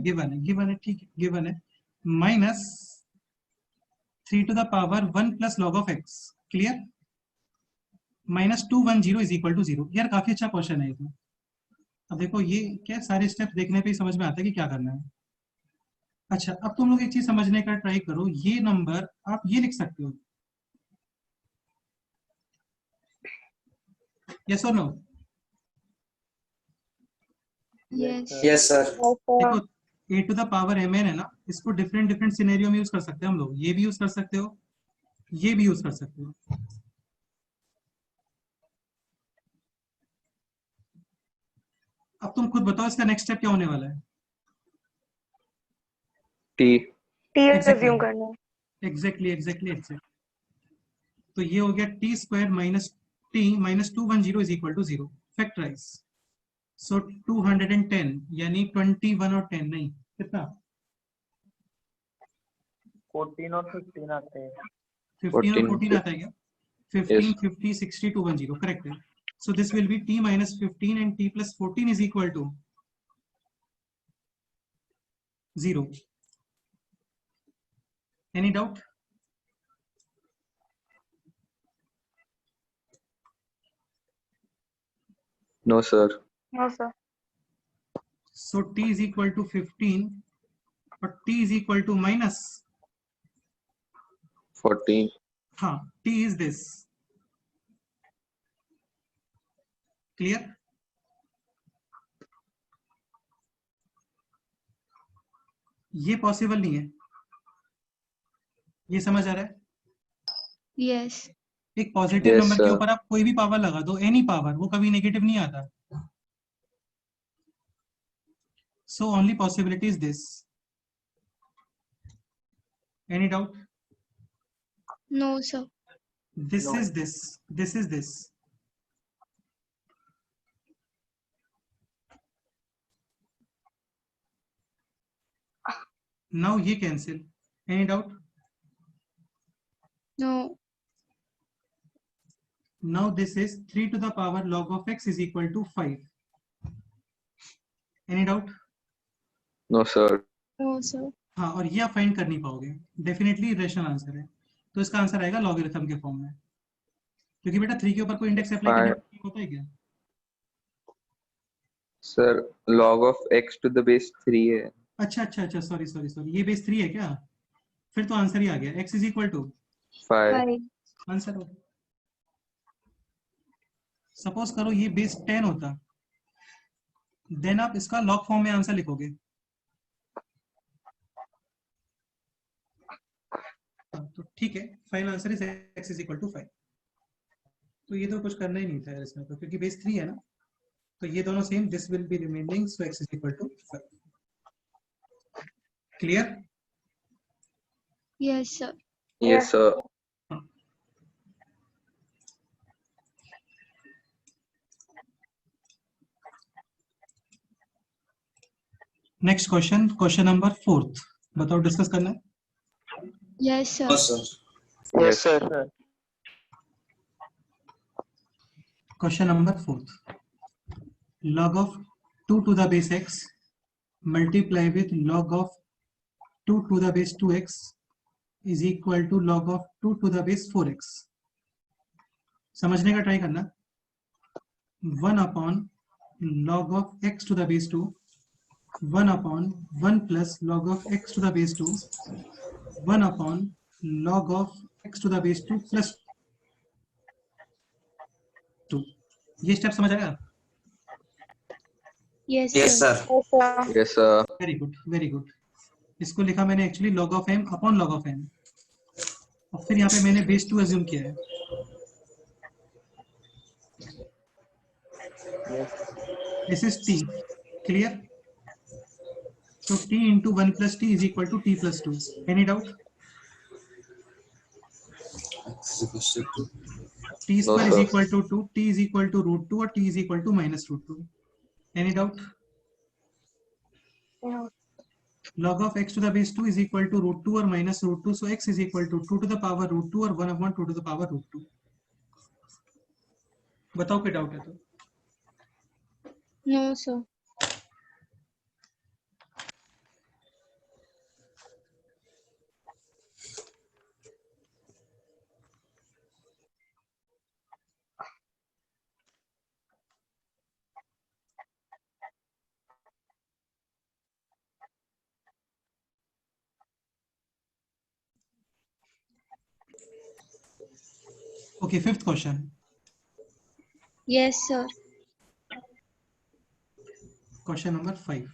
है ठीक है गिवन है. Minus 3 to the power 1 plus log of x. Clear? Minus 210 is equal to 0. यार काफी अच्छा क्वेश्चन है इसमें. अब देखो ये क्या सारे स्टेप देखने पे ही समझ में आता है कि क्या करना है. अच्छा अब तुम लोग एक चीज समझने का ट्राई करो. ये नंबर आप ये लिख सकते हो. यस और नो? Yes. Yes, sir. देखो a to the power mn है ना, इसको डिफरेंट डिफरेंट सिनेरियो में यूज कर सकते हैं हम लोग. ये भी यूज कर सकते हो, ये भी यूज कर सकते हो. अब तुम खुद बताओ इसका नेक्स्ट स्टेप क्या होने वाला है. T. T Exactly. एज्यूम करना है. एग्जैक्टली. तो ये हो गया T square minus T minus 210 is equal to 0. Factorise. So 210 यानी 21 और 10 नहीं कितना 14 और 15 आते हैं. 15 और 14 आता है क्या? 15 Yes. 50 60 210 करेक्ट है. सो this will be t minus 15 and t plus 14 is equal to 0. Any doubt? No, sir. No sir. So t is equal to 15 और t is equal to minus 14. हाँ t is this. Clear? ये possible नहीं है, ये समझ आ रहा है? Yes. एक पॉजिटिव Yes, नंबर के sir. ऊपर आप कोई भी पावर लगा दो, एनी पावर, वो कभी नेगेटिव नहीं आता. So only possibility is this. Any doubt? No, sir. This No. is this. This is this. Now ये cancel. Any doubt? No. Now this is 3 to the power log of x is equal to 5. Any doubt? No, sir. No, sir. हाँ, और ये आप find कर नहीं पाओगे. Definitely irrational answer है, तो इसका आंसर आएगा लॉगरिथम के फॉर्म में, क्योंकि बेटा 3 के ऊपर कोई इंडेक्स अप्लाई करने का होता है क्या? Sir, log of x to the base 3 है. अच्छा, सॉरी, ये बेस 3 है क्या? फिर तो आंसर ही आ गया, x is equal to 5. 5. Answer हो. सपोज करो ये बेस 10 होता, देन आप इसका लॉग फॉर्म में आंसर लिखोगे. तो ठीक है, final answer is x is equal to 5. तो ये तो कुछ करना ही नहीं था यार इसमें, तो क्योंकि बेस 3 है ना, तो ये दोनों same, this will be remaining, so x is equal to 5. Clear? Yes, sir. Yes, sir. Next question number 4. बताओ, डिस्कस करना है? Yes, sir. No, sir. Yes, sir. sir. Question number 4. log of 2 to the base x multiply with log of 2 to the base 2x is equal to log of 2 to the base 4x. समझने का try करना. 1 upon log of x to the base 2, 1 upon 1 plus log of x to the base 2, 1 upon log of x to the base 2 plus 2. ये step समझ आया? Yes, Yes, sir. sir. Yes, sir. Yes, sir. Very good, very good. इसको लिखा मैंने actually log of m upon log of m, और फिर यहाँ पे मैंने बेस 2 अज्यूम किया है. This is t. Clear? So t into 1 plus t is equal to t plus 2. Any doubt? X is equal to 2. T square is sir. equal to 2, t is equal to root 2, or t is equal to minus root 2. Any doubt? No. Log of x to the base 2 is equal to root 2 or minus root 2. So x is equal to 2 to the power root 2 or 1 upon 2 to the power root 2. बताओ क्या doubt है तो? No, sir. Okay, fifth question. Yes, sir. Question number 5.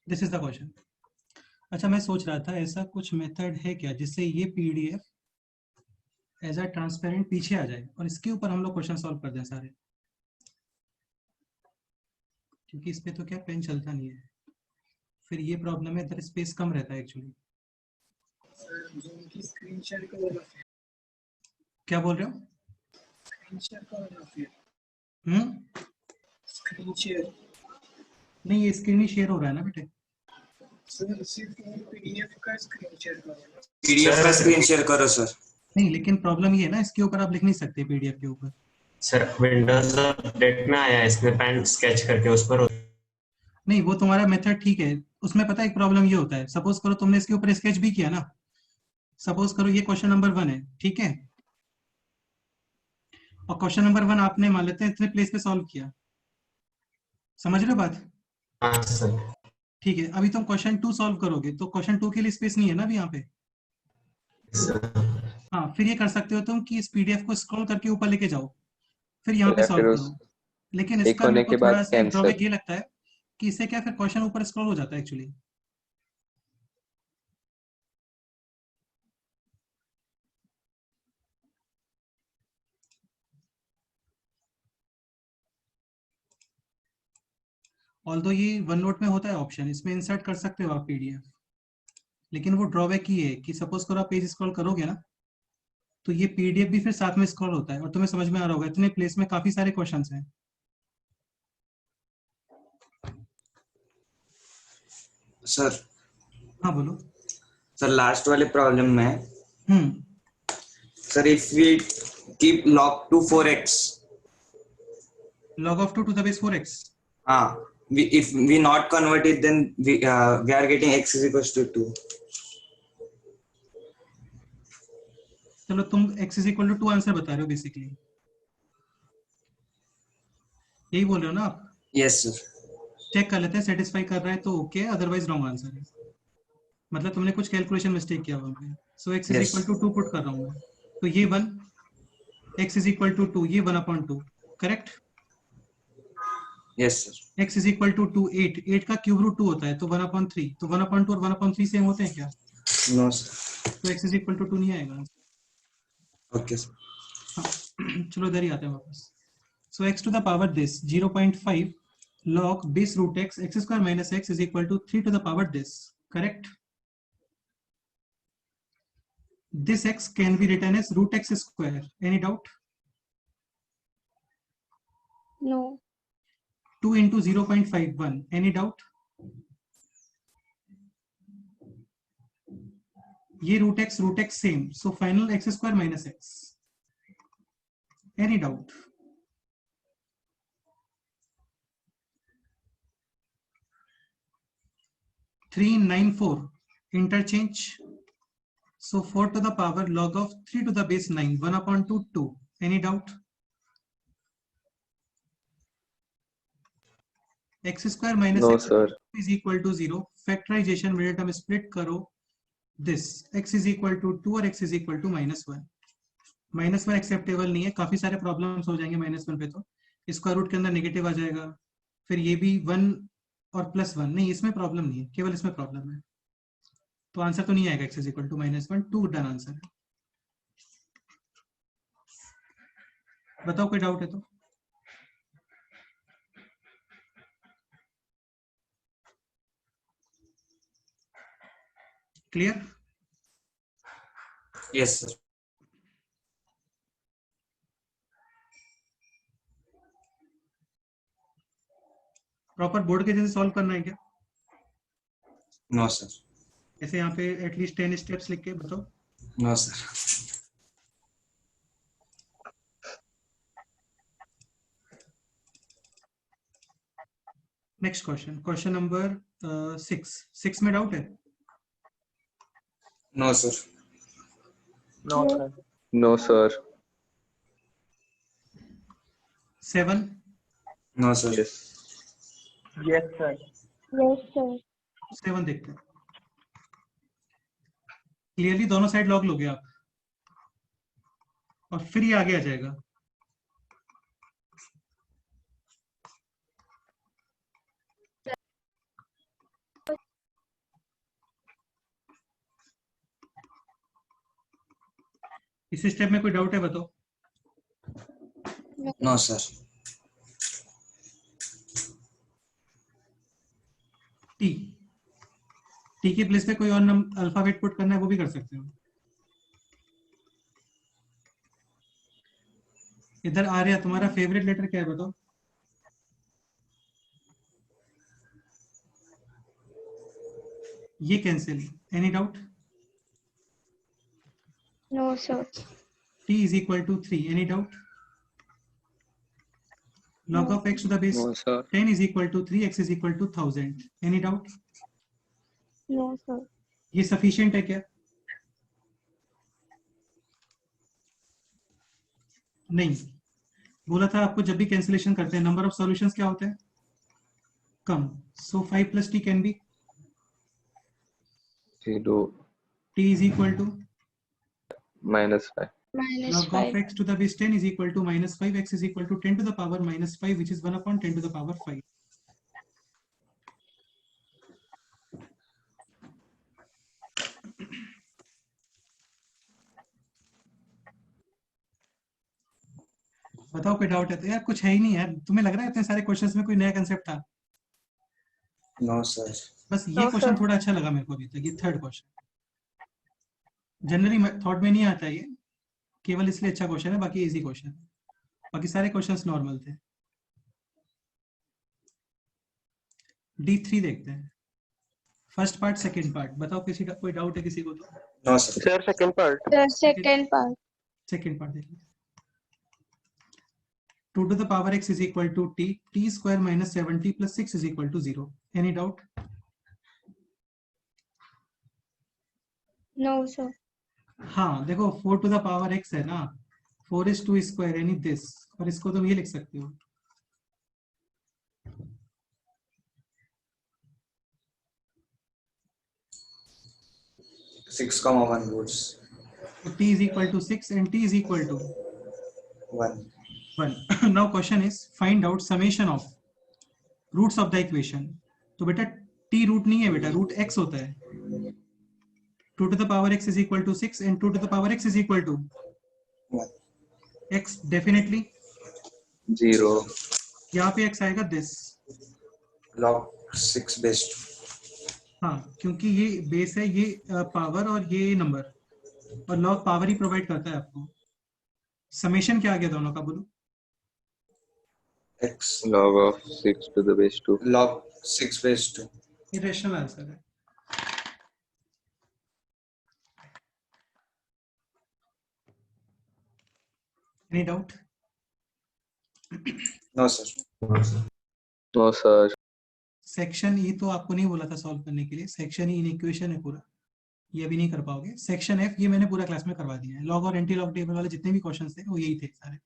This is the question. अच्छा, मैं सोच रहा था ऐसा कुछ मेथड है क्या जिससे ये पीडीएफ एज अ ट्रांसपेरेंट पीछे आ जाए और इसके ऊपर हम लोग क्वेश्चन सॉल्व कर दें सारे, क्योंकि इस पे तो क्या पेन चलता नहीं है, फिर ये प्रॉब्लम है, इधर स्पेस कम रहता है एक्चुअली. क्या बोल रहे हो? नहीं, ये स्क्रीन ही शेयर हो रहा है ना बेटे. पीडीएफ का स्क्रीन शेयर करो सर। नहीं, लेकिन प्रॉब्लम ये है ना, इसके ऊपर आप लिख नहीं सकते पीडीएफ के ऊपर। सर विंडोज अपडेट में आया है, इसमें पेन स्केच करके उस पर नहीं, वो तुम्हारा मेथड ठीक है, उसमें पता है एक प्रॉब्लम ये होता है, सपोज करो तुमने इसके ऊपर स्केच भी किया ना, सपोज करो ये क्वेश्चन नंबर 1 है, ठीक है, और क्वेश्चन नंबर 1 आपने मान लेते हैं इतने प्लेस पे सॉल्व किया, समझ रहे हो बात? हाँ सर। ठीक है, अभी तुम क्वेश्चन 2 सॉल्व करोगे तो क्वेश्चन 2 के लिए स्पेस नहीं है ना अभी यहाँ पे। हाँ, फिर ये कर सकते हो तुम कि इस पीडीएफ को स्क्रॉल करके ऊपर लेके जाओ, फिर यहाँ पे या फिर सॉल्व उस करो। लेकिन एक इसका होने मेरे को के बाद थोड़ा सा कैंसिल। ड्रॉबैक ये लगता है कि इससे क्या फिर क्वेश्चन ऊपर स्क्रॉल हो जाता है एक्चुअली। ऑल्दो ये वन नोट में होता है ऑप्शन, इसमें इंसर्ट कर सकते हो आप पीडीएफ, लेकिन वो ड्रॉबैक ये है कि सपोज करो आप पेज स्क्रॉल करोगे ना, तो ये पीडीएफ भी फिर साथ में स्क्रॉल होता है, और तुम्हें समझ में आ रहा होगा इतने प्लेस में काफी सारे क्वेश्चंस हैं। सर हाँ बोलो। सर लास्ट वाले प्रॉब्लम में sir if we keep log to 4x, log of 2 to the base 4x, if we not convert it, then we are getting x is equals to 2. चलो तुम x is equal to 2 answer बता रहे हो basically, यही बोल रहे हो ना आप? Yes sir. चेक कर लेते हैं, सेटिस्फाई कर रहा है तो ओके, अदरवाइज रॉन्ग आंसर है, मतलब तुमने कुछ कैलकुलेशन मिस्टेक किया वहां पे। सो x is equal to 2 put कर रहा हूँ मैं, तो ये 1, x is equal to 2, ये 1/2, correct? Yes sir. x is equal to 2, 8 का क्यूब रूट 2 होता है, तो 1/3, तो 1/2 और 1/3 सेम होते हैं क्या? No sir. तो x is equal to 2 नहीं आएगा। Okay sir. हाँ, चलो इधर ही आते हैं वापस। So x to the power this 0.5 log base root x square minus x is equal to 3 to the power this, correct? This x can be written as root x square. Any doubt? No. 2 into 0.51. Any doubt? ये root x same. So final x square minus x. Any doubt? Three, 9, 4. Interchange. So 4 to the power log of 3 to the base 9. 1/2, 2. Any doubt? X square minus No x sir. is equal to 0. Factorization minute हम split करो this x is equal to 2 और x is equal to -1. -1 acceptable नहीं है, काफी सारे problems हो जाएंगे -1 पे, तो स्क्वायर रूट के अंदर नेगेटिव आ जाएगा, फिर ये भी 1 और +1, नहीं इसमें प्रॉब्लम नहीं है, केवल इसमें प्रॉब्लम है, तो आंसर तो नहीं आएगा x is equal to -1, 2 done answer है। बताओ कोई डाउट है तो? Clear? Yes sir. Proper board के जैसे सॉल्व करना है क्या? No sir. ऐसे यहाँ पे एटलीस्ट 10 स्टेप्स लिख के बताओ। No sir. Next question, question number 6 में डाउट है? No sir. No sir. No sir. 7? No sir. Yes. Yes sir. Yes, sir. 7 देखते हैं। क्लियरली दोनों साइड लॉग लोगे आप, और फिर ये आगे आ जाएगा। इस स्टेप में कोई डाउट है बताओ? No sir. टी की प्लेस पे कोई और अल्फाबेट पुट करना है वो भी कर सकते हो। इधर आर्या, तुम्हारा फेवरेट लेटर क्या है बताओ? ये cancel, any doubt? No, sir. t is equal to 3, any doubt? Log of x to the base No, sir. 10 is equal to 3, x is equal to 1000, any doubt? No, sir. ये sufficient है क्या? नहीं, बोला था आपको जब भी cancellation करते हैं नंबर ऑफ सॉल्यूशंस क्या होते हैं? कम. So 5 plus t can be 0 t is equal to -5. Minus log 5. of x to the base 10 is equal to -5, x is equal to 10 to the power -5, which is 1 upon 10 to the power 5. बताओ कोई doubt है तो? यार कुछ है ही नहीं यार, तुम्हें लग रहा है इतने सारे क्वेश्चंस में कोई नया कंसेप्ट था? No, sir. बस ये No, क्वेश्चन sir. थोड़ा अच्छा लगा मेरे को अभी तक, ये थर्ड क्वेश्चन जनरली थॉट में नहीं आता ये, केवल इसलिए अच्छा क्वेश्चन है, बाकी इजी क्वेश्चन है, बाकी सारे क्वेश्चंस नॉर्मल थे. D3 देखते हैं, फर्स्ट पार्ट सेकंड पार्ट, बताओ किसी का कोई डाउट है किसी को तो? No, sir. Sir, second part. The second part. Second part देख लीजिए. 2 to the power x is equal to t, t square minus 7t plus 6 is equal to 0. Any doubt? No, sir. हाँ देखो 4 to the power x है ना, 4 is 2 square यानी this, और इसको तुम ये लिख सकते हो. Six comma one roots. So t is equal to 6 and t is equal to 1. 1. Now question is find out summation of roots of the equation. तो बेटा t रूट नहीं है बेटा, रूट x होता है. 2 to the power x is equal to 6 and 2 to the power x is equal to 1. x definitely. 0 यहाँ पे x आएगा this. Log 6 base 2. हाँ क्योंकि ये बेस है, ये पावर और ये नंबर, और लॉग पावर ही प्रोवाइड करता है आपको. समेशन क्या आ गया दोनों का बोलो? X. log of 6 to the base 2. Log 6 base 2. ये रेशनल आंसर है. Any doubt? No, sir. No, sir. No, sir. Section E तो आपको नहीं बोला था सॉल्व करने के लिए, सेक्शन ई इन इक्वेशन है पूरा, ये भी नहीं कर पाओगे. सेक्शन एफ ये मैंने पूरा क्लास में करवा दिया है, लॉग और एंटी लॉग टेबल वाले जितने भी क्वेश्चंस थे वो यही थे सारे.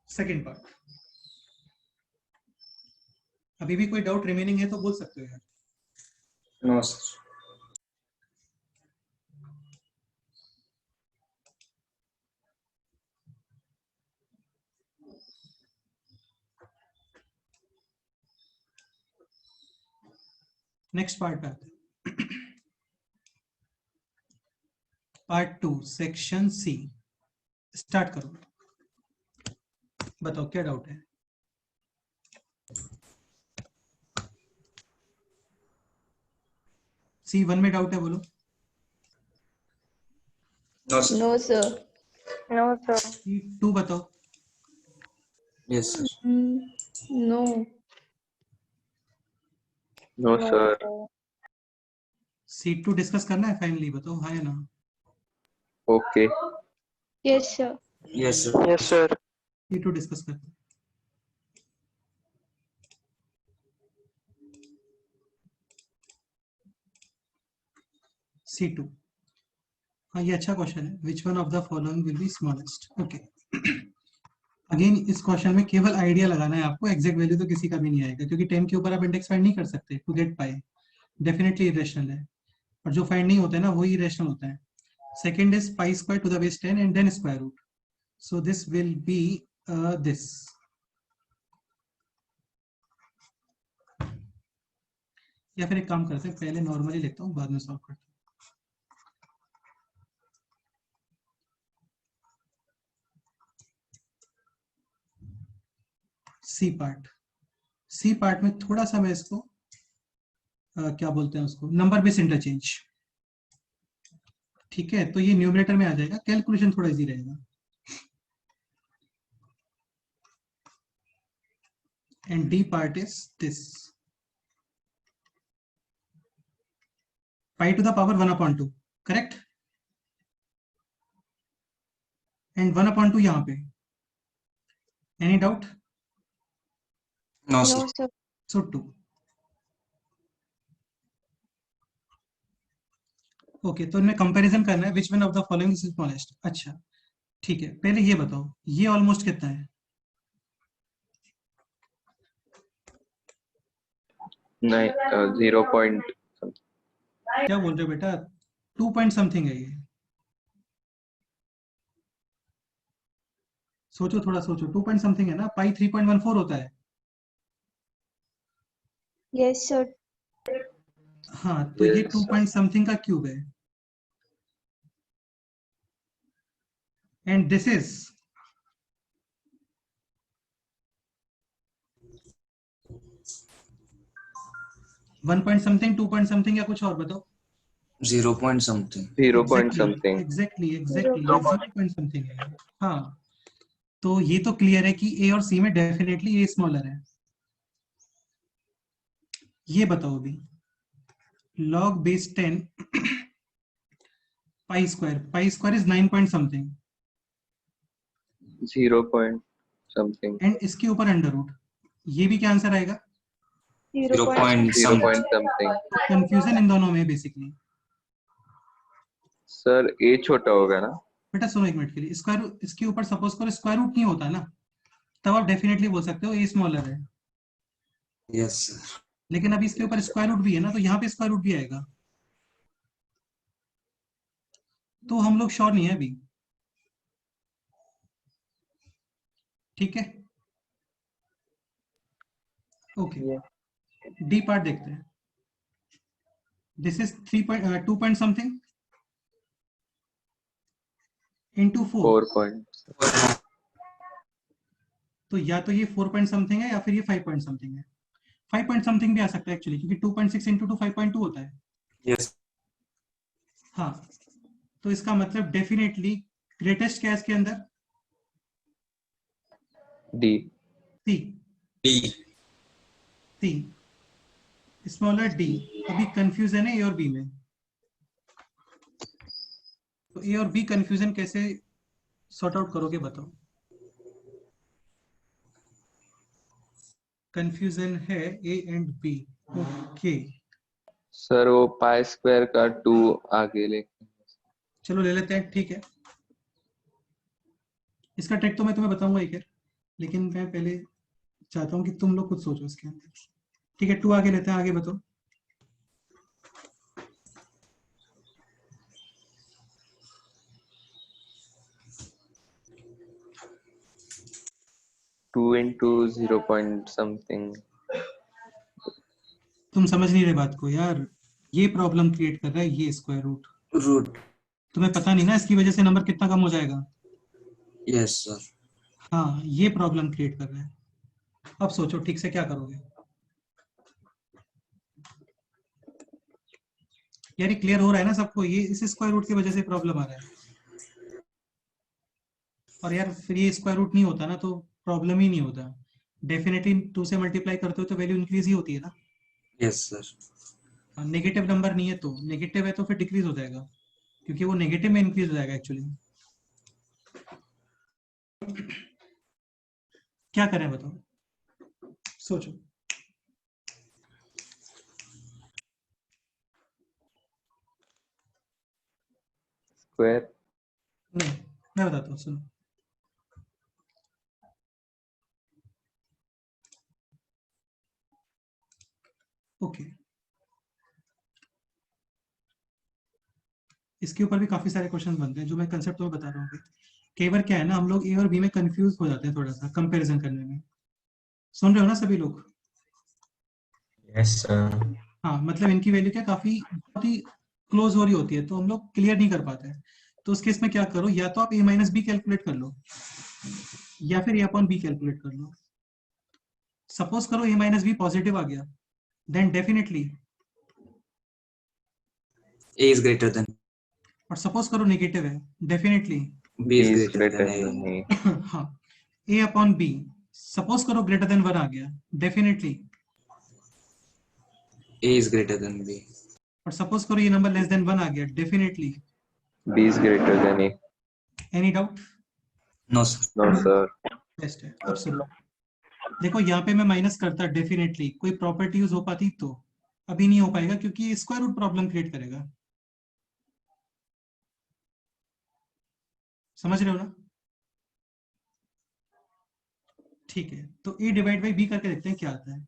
सेकंड पार्ट, अभी भी कोई डाउट रिमेनिंग है तो बोल सकते हो यार. No, sir. नेक्स्ट पार्ट पे आते हैं. पार्ट 2 सेक्शन सी, स्टार्ट करो. बताओ क्या डाउट है? C1 में डाउट है बोलो. No, sir. No, sir. No, sir. C2 बताओ. Yes, sir. No. No, sir. C2 discuss करना है फाइनली, बताओ हाँ या ना. Okay. Yes, sir. Yes, sir. Yes, sir. C2 discuss करते हैं. C2, हाँ ये अच्छा क्वेश्चन है. Which one of the following will be smallest? Okay. Again इस क्वेश्चन में केवल आइडिया लगाना है आपको, एग्जैक्ट वैल्यू तो किसी का भी नहीं आएगा क्योंकि 10 के ऊपर आप इंडेक्स फाइंड नहीं कर सकते to get pi. Definitely irrational है, और जो फाइंड नहीं होता है ना वही इरेशनल होता है. Second is pi square to the base 10 and then square root, so this will be this. या फिर एक काम करते हैं, पहले नॉर्मली लिखता हूँ बाद में सॉल्व करता हूँ. सी पार्ट में थोड़ा सा मैं इसको क्या बोलते हैं उसको, नंबर बेस इंटरचेंज. ठीक है, तो ये न्यूमरेटर में आ जाएगा, कैलकुलेशन थोड़ा इजी रहेगा. and D part is this. Pi to the power 1/2, correct? And 1/2 यहाँ पे. Any doubt? No, No, sir. sir. So 2. Okay, तो इनमें कंपैरिजन करना है, which one of the following is smallest. अच्छा ठीक है, पहले ये बताओ ये ऑलमोस्ट कितना है? नहीं 0 पॉइंट क्या बोल रहे हो बेटा? 2 पॉइंट समथिंग है ये. सोचो, थोड़ा सोचो. 2 पॉइंट समथिंग है ना. पाई 3.14 होता है. Yes, sir. हाँ, तो ये 2 पॉइंट समथिंग का क्यूब है. And this is 1 point something, 2 point something, या कुछ और बताओ. 0 point something. 0 point something. Exactly 0 point something है. हाँ, तो ये तो क्लियर है कि ए और सी में डेफिनेटली ए स्मॉलर है. ये बताओ अभी, log base 10 pi square is 9 point something 0 point something. And इसके ऊपर अंडर रूट. ये भी क्या आंसर आएगा? 0 point 0 something. Point something. Confusion in दोनों में बेसिकली. सर ए छोटा होगा ना? बेटा सुनो एक मिनट के लिए. स्क्वायर, इसके ऊपर सपोज करो स्क्वायर रूट नहीं होता ना, तब आप डेफिनेटली बोल सकते हो ए स्मॉलर है. Yes, sir. लेकिन अभी इसके ऊपर स्क्वायर रूट भी है ना, तो यहाँ पे स्क्वायर रूट भी आएगा. तो हम लोग श्योर नहीं है अभी. ठीक है, ओके. डी पार्ट देखते हैं. This is 2 point something into 4. 4 point. तो या तो ये 4 पॉइंट समथिंग है या फिर ये 5 पॉइंट समथिंग है. 5 पॉइंट समथिंग भी आ सकता है एक्चुअली, क्योंकि 2.6 इंटू 2 5.2 होता है. Yes. हाँ, तो इसका मतलब डेफिनेटली ग्रेटेस्ट क्या है इसके अंदर? D. C. D. C smaller D. अभी कंफ्यूजन है ए और बी में. तो ए और बी कंफ्यूजन कैसे सॉर्ट आउट करोगे बताओ. कंफ्यूजन है A and B. Okay, sir वो पाई स्क्वायर का 2 आगे ले. चलो ले लेते हैं. ठीक है, इसका ट्रिक तो मैं तुम्हें बताऊंगा एक बार, लेकिन मैं पहले चाहता हूं कि तुम लोग कुछ सोचो इसके अंदर. ठीक है, 2 आगे लेते हैं. आगे बताओ. Two into 0 point something. तुम समझ नहीं रहे बात को यार. ये प्रॉब्लम क्रिएट कर रहा है ये स्क्वायर रूट. Root. तुम्हें पता नहीं ना इसकी वजह से नंबर कितना कम हो जाएगा. Yes, sir. हाँ, ये प्रॉब्लम क्रिएट कर रहा है. अब सोचो ठीक से क्या करोगे यार. ये क्लियर हो रहा है ना सबको? ये इस स्क्वायर रूट की वजह से प्रॉब्लम आ रहा है. और यार फिर ये स्क्वायर रूट नहीं होता ना तो प्रॉब्लम ही नहीं होता. डेफिनेटली 2 से मल्टीप्लाई करते हो तो वैल्यू इंक्रीज ही होती है ना. Yes, sir. नेगेटिव नंबर नहीं है तो, नेगेटिव है तो फिर डिक्रीज हो जाएगा, क्योंकि वो नेगेटिव में इंक्रीज हो जाएगा एक्चुअली. क्या करें बताओ, सोचो. स्क्वायर. नहीं, मैं बताता हूँ, सुनो. ओके, इसके ऊपर भी काफी सारे क्वेश्चन बनते हैं जो मैं कंसेप्ट तुम्हें बता रहा हूँ. कई बार क्या है ना, हम लोग ए और बी में कंफ्यूज हो जाते हैं थोड़ा सा कंपैरिजन करने में. सुन रहे हो ना सभी लोग? Yes, sir. हाँ, मतलब इनकी वैल्यू क्या काफी बहुत ही क्लोज हो रही होती है, तो हम लोग क्लियर नहीं कर पाते हैं. तो उस केस में क्या करो, या तो आप ए माइनस बी कैलकुलेट कर लो या फिर ए अपॉन बी कैलकुलेट कर लो. सपोज करो ए माइनस बी पॉजिटिव आ गया, then definitely. A is greater than. और सपोज करो नेगेटिव है, definitely. B is is greater than greater A. than A. हाँ, ए अपॉन बी सपोज करो ग्रेटर देन 1 आ गया, definitely, A is greater than B. और suppose करो ये नंबर लेस देन 1 आ गया, definitely. B is greater than A. Any doubt? No, sir. No, sir. Best है। अब सुनो, देखो यहाँ पे मैं माइनस करता डेफिनेटली, कोई प्रॉपर्टी यूज हो पाती तो, अभी नहीं हो पाएगा क्योंकि स्क्वायर रूट प्रॉब्लम क्रिएट करेगा। समझ रहे हो ना? ठीक है, तो a डिवाइड बाई b करके देखते हैं क्या आता है।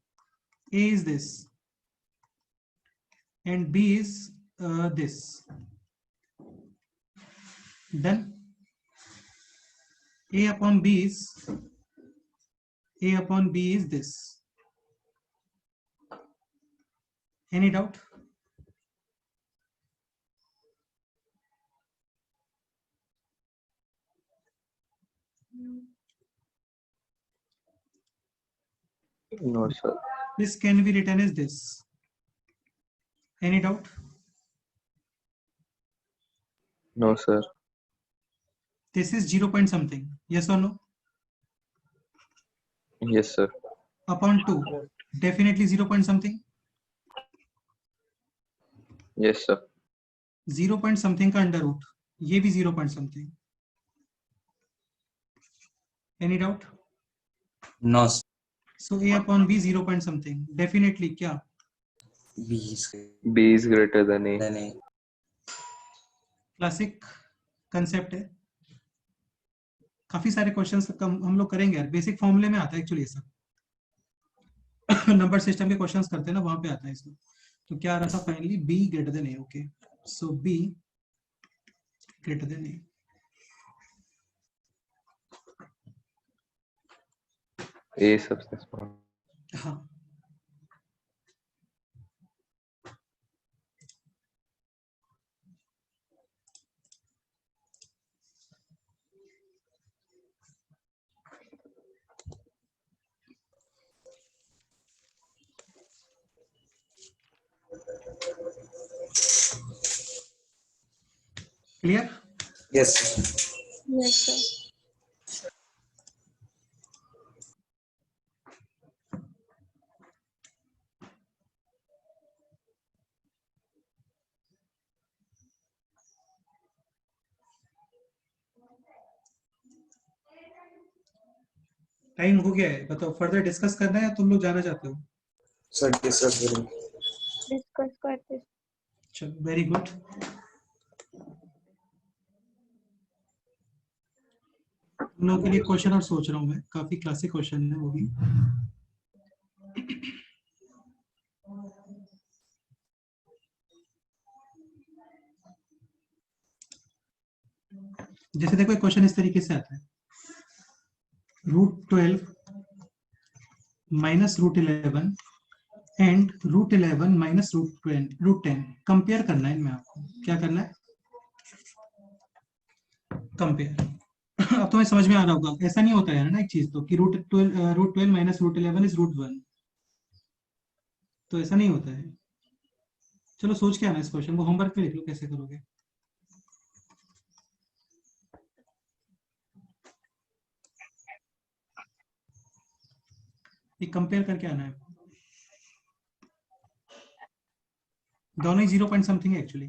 a is this and b is this, done. a upon b is this. Any doubt? No, sir. This can be written as this. Any doubt? No, sir. This is 0 point something. Yes or no? Yes, sir. Upon 2. Definitely 0 point something. Yes, sir. 0 point something का under root, ये भी 0 point something. Any doubt? No, sir. So a upon b 0 point something. Definitely क्या? B is B is greater than A. greater than A. Classic concept है। काफी सारे questions हम लोग करेंगे यार, बेसिक फॉर्मूले में आता है एक्चुअली ये सब। नंबर सिस्टम के क्वेश्चंस करते हैं ना, वहां पे आता है इसमें। तो क्या आ रहा था finally? b greater than a। Okay, so b greater than a। A सबसे small. हाँ, clear? Yes, sir. Yes, sir. Time हो गया है, बताओ फर्दर डिस्कस करना है या तुम लोग जाना चाहते हो? Sir, discuss with him. Discuss करते। चलो, वेरी गुड। तुम लोगों के लिए क्वेश्चन और सोच रहा हूँ मैं, काफी क्लासिक क्वेश्चन है वो भी। जैसे देखो, एक क्वेश्चन इस तरीके से आता है, √12 माइनस √11 एंड √11 माइनस √10 कंपेयर करना है इनमें। आपको क्या करना है? कंपेयर। अब तुम्हें समझ में आ रहा होगा, ऐसा नहीं होता है ना एक चीज तो कि √12 माइनस √11 इज √1, तो ऐसा नहीं होता है। चलो सोच के आना इस क्वेश्चन को, होमवर्क पे लिख लो कैसे करोगे। ये कंपेयर करके आना है, दोनों ही 0 पॉइंट समथिंग है एक्चुअली।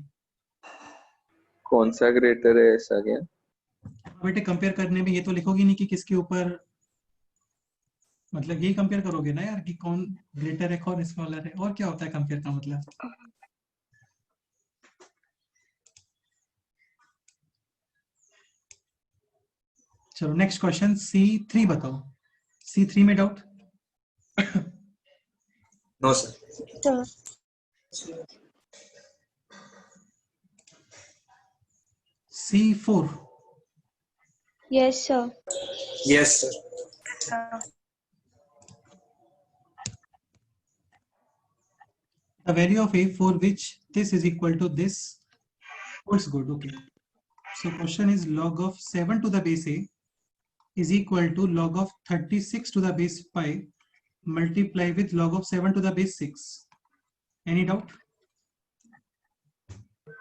कौन सा ग्रेटर है ऐसा क्या? बेटे कंपेयर करने में ये तो लिखोगे नहीं कि किसके ऊपर, मतलब यही कंपेयर करोगे ना यार कि कौन ग्रेटर है कौन स्मॉलर है, और क्या होता है कंपेयर का मतलब। चलो नेक्स्ट क्वेश्चन, C3 बताओ। C3 में doubt? No, sir. Sir. C4? Yes, sir. Yes, sir. The value of a for which this is equal to this holds good. Okay. So question is log of 7 to the base a is equal to log of 36 to the base pi multiply with log of 7 to the base 6. Any doubt?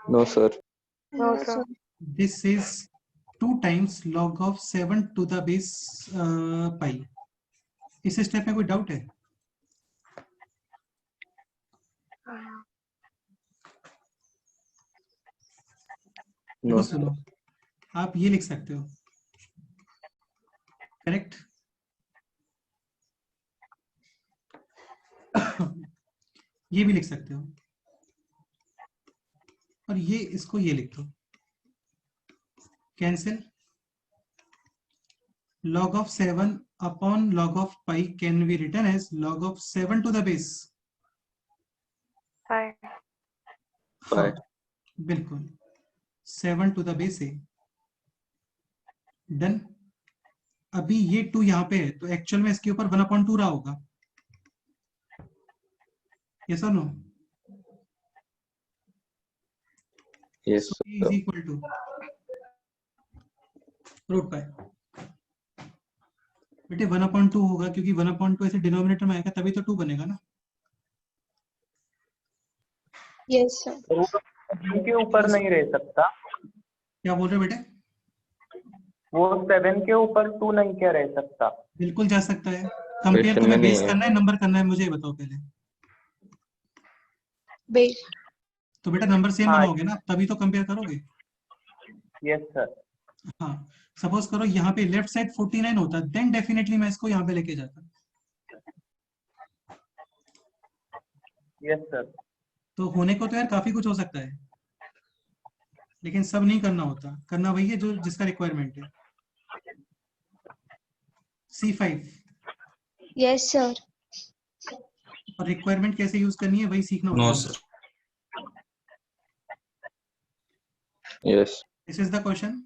No, sir. No, sir. This is 2 times log of 7 to the base pi. इस step में कोई doubt है? देखो No, सुनो, आप ये लिख सकते हो, करेक्ट? ये भी लिख सकते हो, और ये इसको ये लिख दो, cancel. log of 7 upon log of pi can be written as log of 7 to the base 5. हाँ, बिल्कुल 7 to the base a। Done. अभी ये 2 यहाँ पे है, तो एक्चुअल में इसके ऊपर 1/2 रहा होगा, यस और no? yes, So a sir. is equal to root pi. बेटे 1/2 होगा, क्योंकि 1/2 ऐसे डिनोमिनेटर में आएगा तभी तो 2 बनेगा ना। Yes, sir. रूट के ऊपर नहीं रह सकता, क्या बोल रहे हो बेटे? वो 7 के ऊपर 2 नहीं क्या रह सकता? बिल्कुल जा सकता है। कंपेयर Question तुम्हें में नहीं बेस है। करना है, नंबर करना है, मुझे ये बताओ पहले। Base. तो बेटा नंबर सेम हाँ। बनाओगे ना, तभी तो कंपेयर करोगे। Yes sir. हाँ, सपोज करो यहाँ पे लेफ्ट साइड 49 होता, देन डेफिनेटली मैं इसको यहाँ पे लेके जाता। Yes sir. तो होने को तो यार काफी कुछ हो सकता है, लेकिन सब नहीं करना होता, करना वही है जो जिसका रिक्वायरमेंट है। C5 Yes, sir. और रिक्वायरमेंट कैसे यूज करनी है वही सीखना होता No, है। sir. Yes. This is the question.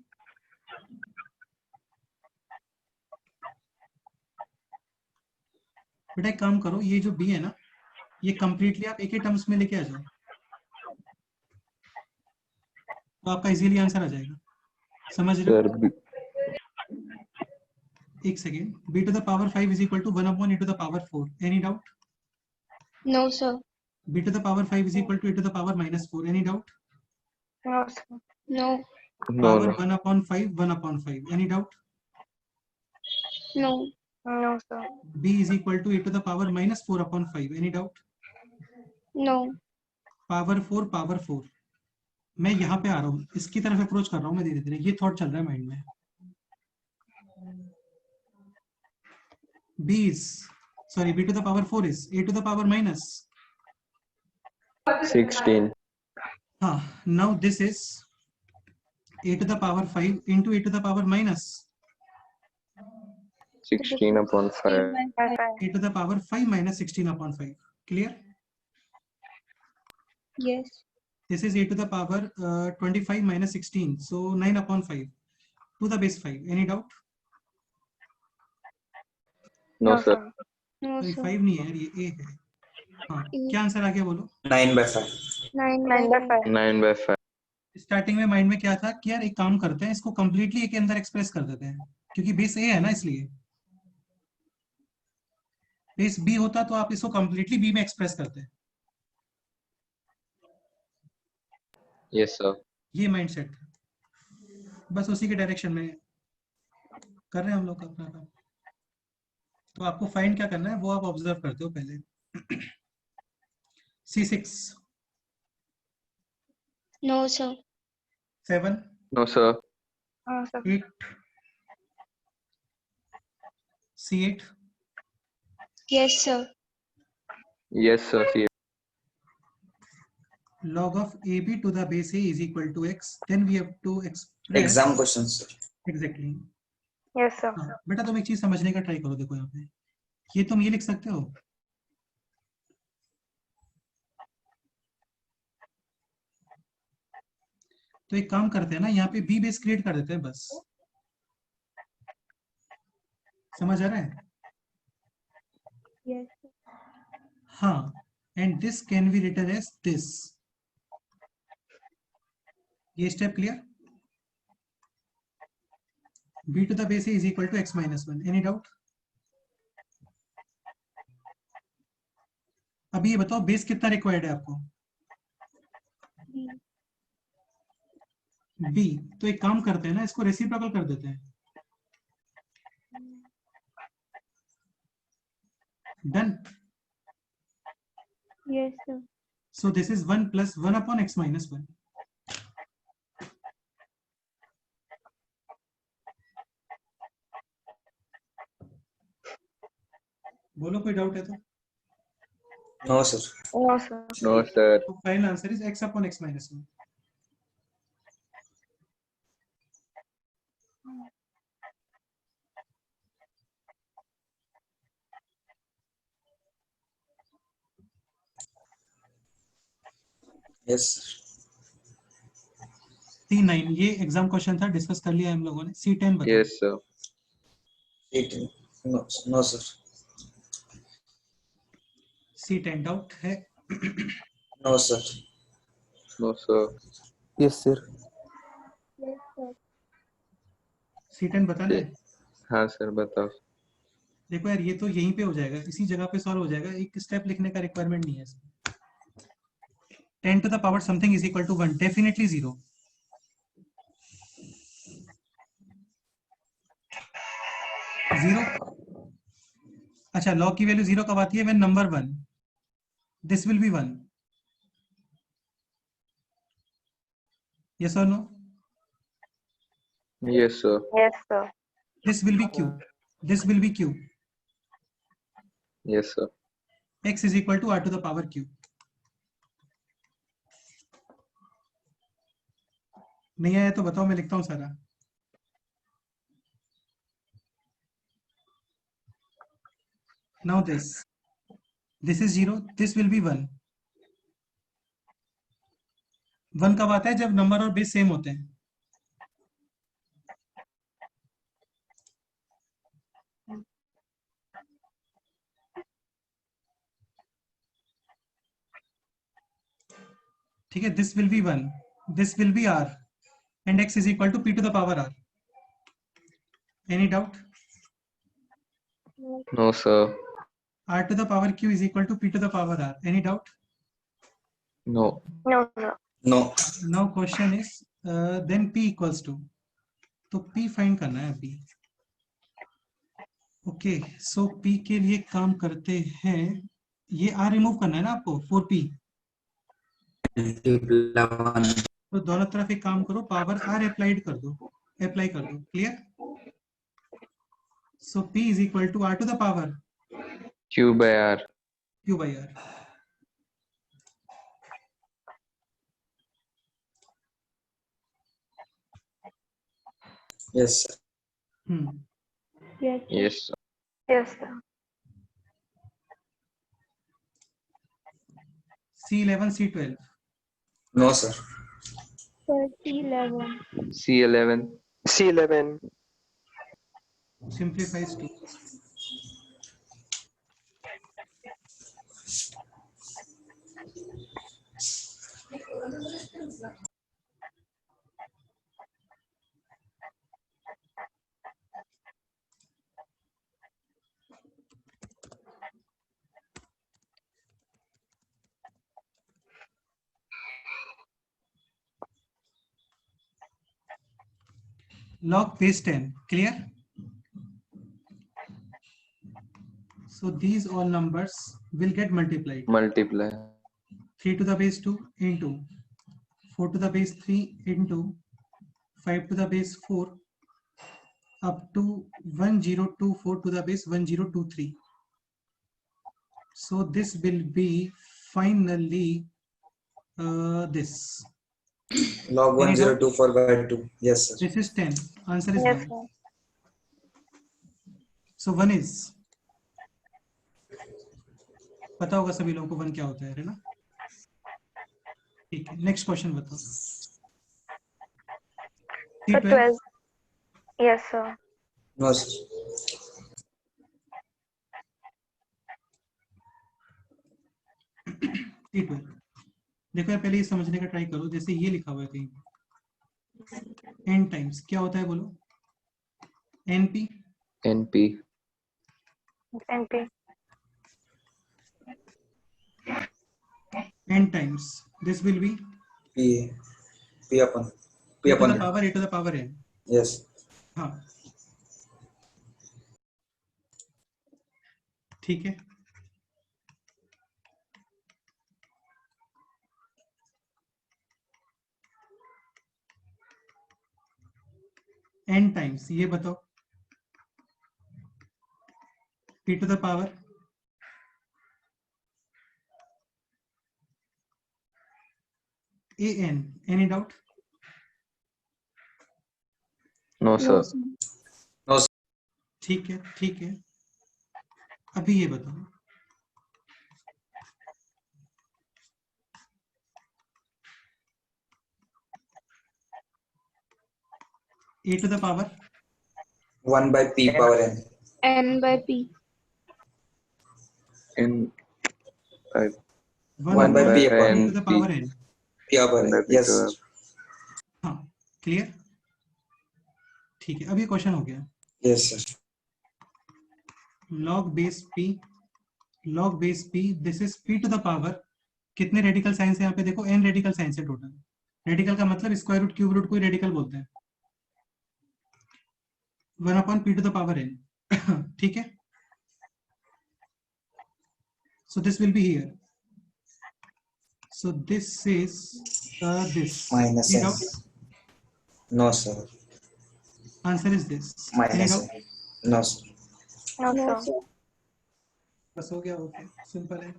बेटा एक काम करो, ये जो B है ना, ये कंप्लीटली आप एक ही टर्म्स में लेके आ जाओ, तो आपका इजीली आंसर आ जाएगा। समझ रहे हो? Sir, एक second. b to the power 5 is equal to 1 upon a to the power 4. Any doubt? No, sir. b to the power 5 is equal to a to the power minus 4. Any doubt? No, sir. No. no, Power no. 1 upon 5, 1 upon 5. Any doubt? No. No, sir. b is equal to a to the power minus 4 upon 5. Any doubt? No. Power 4, power 4. मैं यहाँ पे आ रहा हूँ, इसकी तरफ approach कर रहा हूँ मैं धीरे धीरे, ये थॉट चल रहा है माइंड में। b to the power 4 is a to the power minus 16. हाँ, now this is a to the power 5 into a to the power minus 16 upon 5. a to the power 5 minus 16 upon 5. Clear? Yes. This is a to the power 25 minus 16, so 9 upon 5 to the base 5. Any doubt? No, sir. No, तो ये sir. 5 नहीं है यार, ये a है। हाँ, क्या answer आ गया बोलो? 9/5. 9/5. 9 by 5. स्टार्टिंग में माइंड में क्या था कि यार एक काम करते हैं, इसको कंप्लीटली a के अंदर एक्सप्रेस कर देते हैं, क्योंकि बेस a है ना, इसलिए बेस b होता तो आप इसको कंप्लीटली b में एक्सप्रेस करते हैं। Yes, sir. ये माइंडसेट था, बस उसी के डायरेक्शन में कर रहे हैं हम लोग अपना काम। तो आपको फाइंड क्या करना है वो आप ऑब्जर्व करते हो पहले। C6 No, sir. 7 No, sir. No, sir. 8 C8 Yes, sir. Yes, sir. See. log of AB to the base A is equal to x, then we have to express Exam questions, sir. exactly। Yes, sir. हाँ, बेटा तुम एक चीज समझने का try करो, देखो यहाँ पे ये तुम ये लिख सकते हो, तो एक काम करते हैं ना, यहाँ पे बी बेस क्रिएट कर देते हैं बस। समझ आ रहा है? Yes. हाँ, and this can be written as this. ये step clear? b to the base a is equal to x minus 1. Any doubt? अभी ये बताओ बेस कितना रिक्वायर्ड है आपको? b। तो एक काम करते हैं ना, इसको रेसिप्रोकल कर देते हैं। So this is 1 plus 1 upon x minus 1. बोलो कोई डाउट है तो? No, sir. No, sir. No, sir. So final answer is x upon x minus 1. Yes. C9 ये एग्जाम क्वेश्चन था, डिस्कस कर लिया हम लोगों ने. C10 बताओ. Yes, sir. No, no, sir. C10 doubt है? No, sir. No, sir. Yes, sir. Yes, sir. C10 बताना है? हाँ सर बताओ. देखो यार, ये तो यहीं पे हो जाएगा, इसी जगह पे सॉल्व हो जाएगा, एक स्टेप लिखने का रिक्वायरमेंट नहीं है इसमें. 10 to the power something is equal to 1, definitely 0. Zero. अच्छा, log की वैल्यू 0 कब आती है? when number 1. This will be 1. Yes or no? Yes, sir. Yes, sir. This will be q. This will be q. Yes, sir. X is equal to r to the power q. नहीं आया तो बताओ, मैं लिखता हूं सारा. Now this is 0, this will be 1. 1 कब आता है? जब नंबर और बेस सेम होते हैं. ठीक है, this will be 1, this will be r, and x is equal to p to the power r. Any doubt? No, sir. R to the power q is equal to p to the power r. Any doubt? No. No, sir. No. Now question is then p equals to, तो p find करना है अभी. Okay, सो p के लिए काम करते हैं, ये r रिमूव करना है ना आपको. 4p, तो दोनों तरफ एक काम करो, पावर r अप्लाई कर दो. Clear? So p is equal to r to the power Q by R. q by r. Yes, sir. Yes, sir. Yes, sir. Yes, sir. C11 C12. No, sir. Sir, C11. C11. C11. Simplifies to log base 10. Clear? So these all numbers will get multiplied. Multiply. 3 to the base 2 into 4 to the base 3 into 5 to the base 4 up to 1024 to the base 1023. So this will be finally this. Log 1024 by 2. Yes, sir. This is 10. Answer is Yes, 1. sir. So 1 is, पता होगा सभी लोगों को 1 क्या होता है ना? ठीक है, नेक्स्ट क्वेश्चन बताओ. So 12. Yes, sir. No, sir. C12. देखो यार, पहले ये समझने का ट्राई करो. जैसे ये लिखा हुआ है कहीं n टाइम्स, क्या होता है बोलो? np. NP. NP. n times this will be P upon e to the n. power a to the power n. Yes. हाँ, ठीक है. n टाइम्स, ये बताओ p to the power an. Any doubt? No, sir. ठीक है, ठीक है. अभी ये बताओ a to the power 1 by p power n. N by P. In 1 by by p p upon to the power n. p power n. Yes. हाँ, clear. ठीक है, अब ये क्वेश्चन हो गया. Yes, sir. log base p, this is p to the power. कितने radical science है यहाँ पे देखो, n रेडिकल साइंस है टोटल. रेडिकल का मतलब स्क्वायर रूट, क्यूब रूट को रेडिकल बोलते हैं. 1 upon p to the power n. ठीक है. So this will be here. So this is this. Minus Any n. doubt? No, sir. Answer is this. Minus Any doubt? n. No, sir. No, No, sir. sir. बस हो गया. Okay, simple है.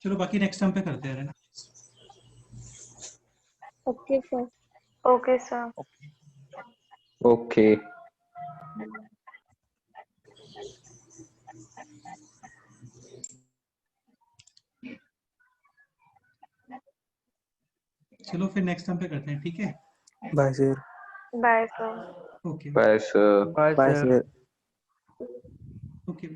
चलो बाकी next term पे करते हैं ना. Okay, sir. Okay, sir. Okay. चलो फिर नेक्स्ट टर्म पे करते हैं. ठीक है. Bye, sir. Bye, sir. Okay. Bye, sir. Bye, sir. Okay.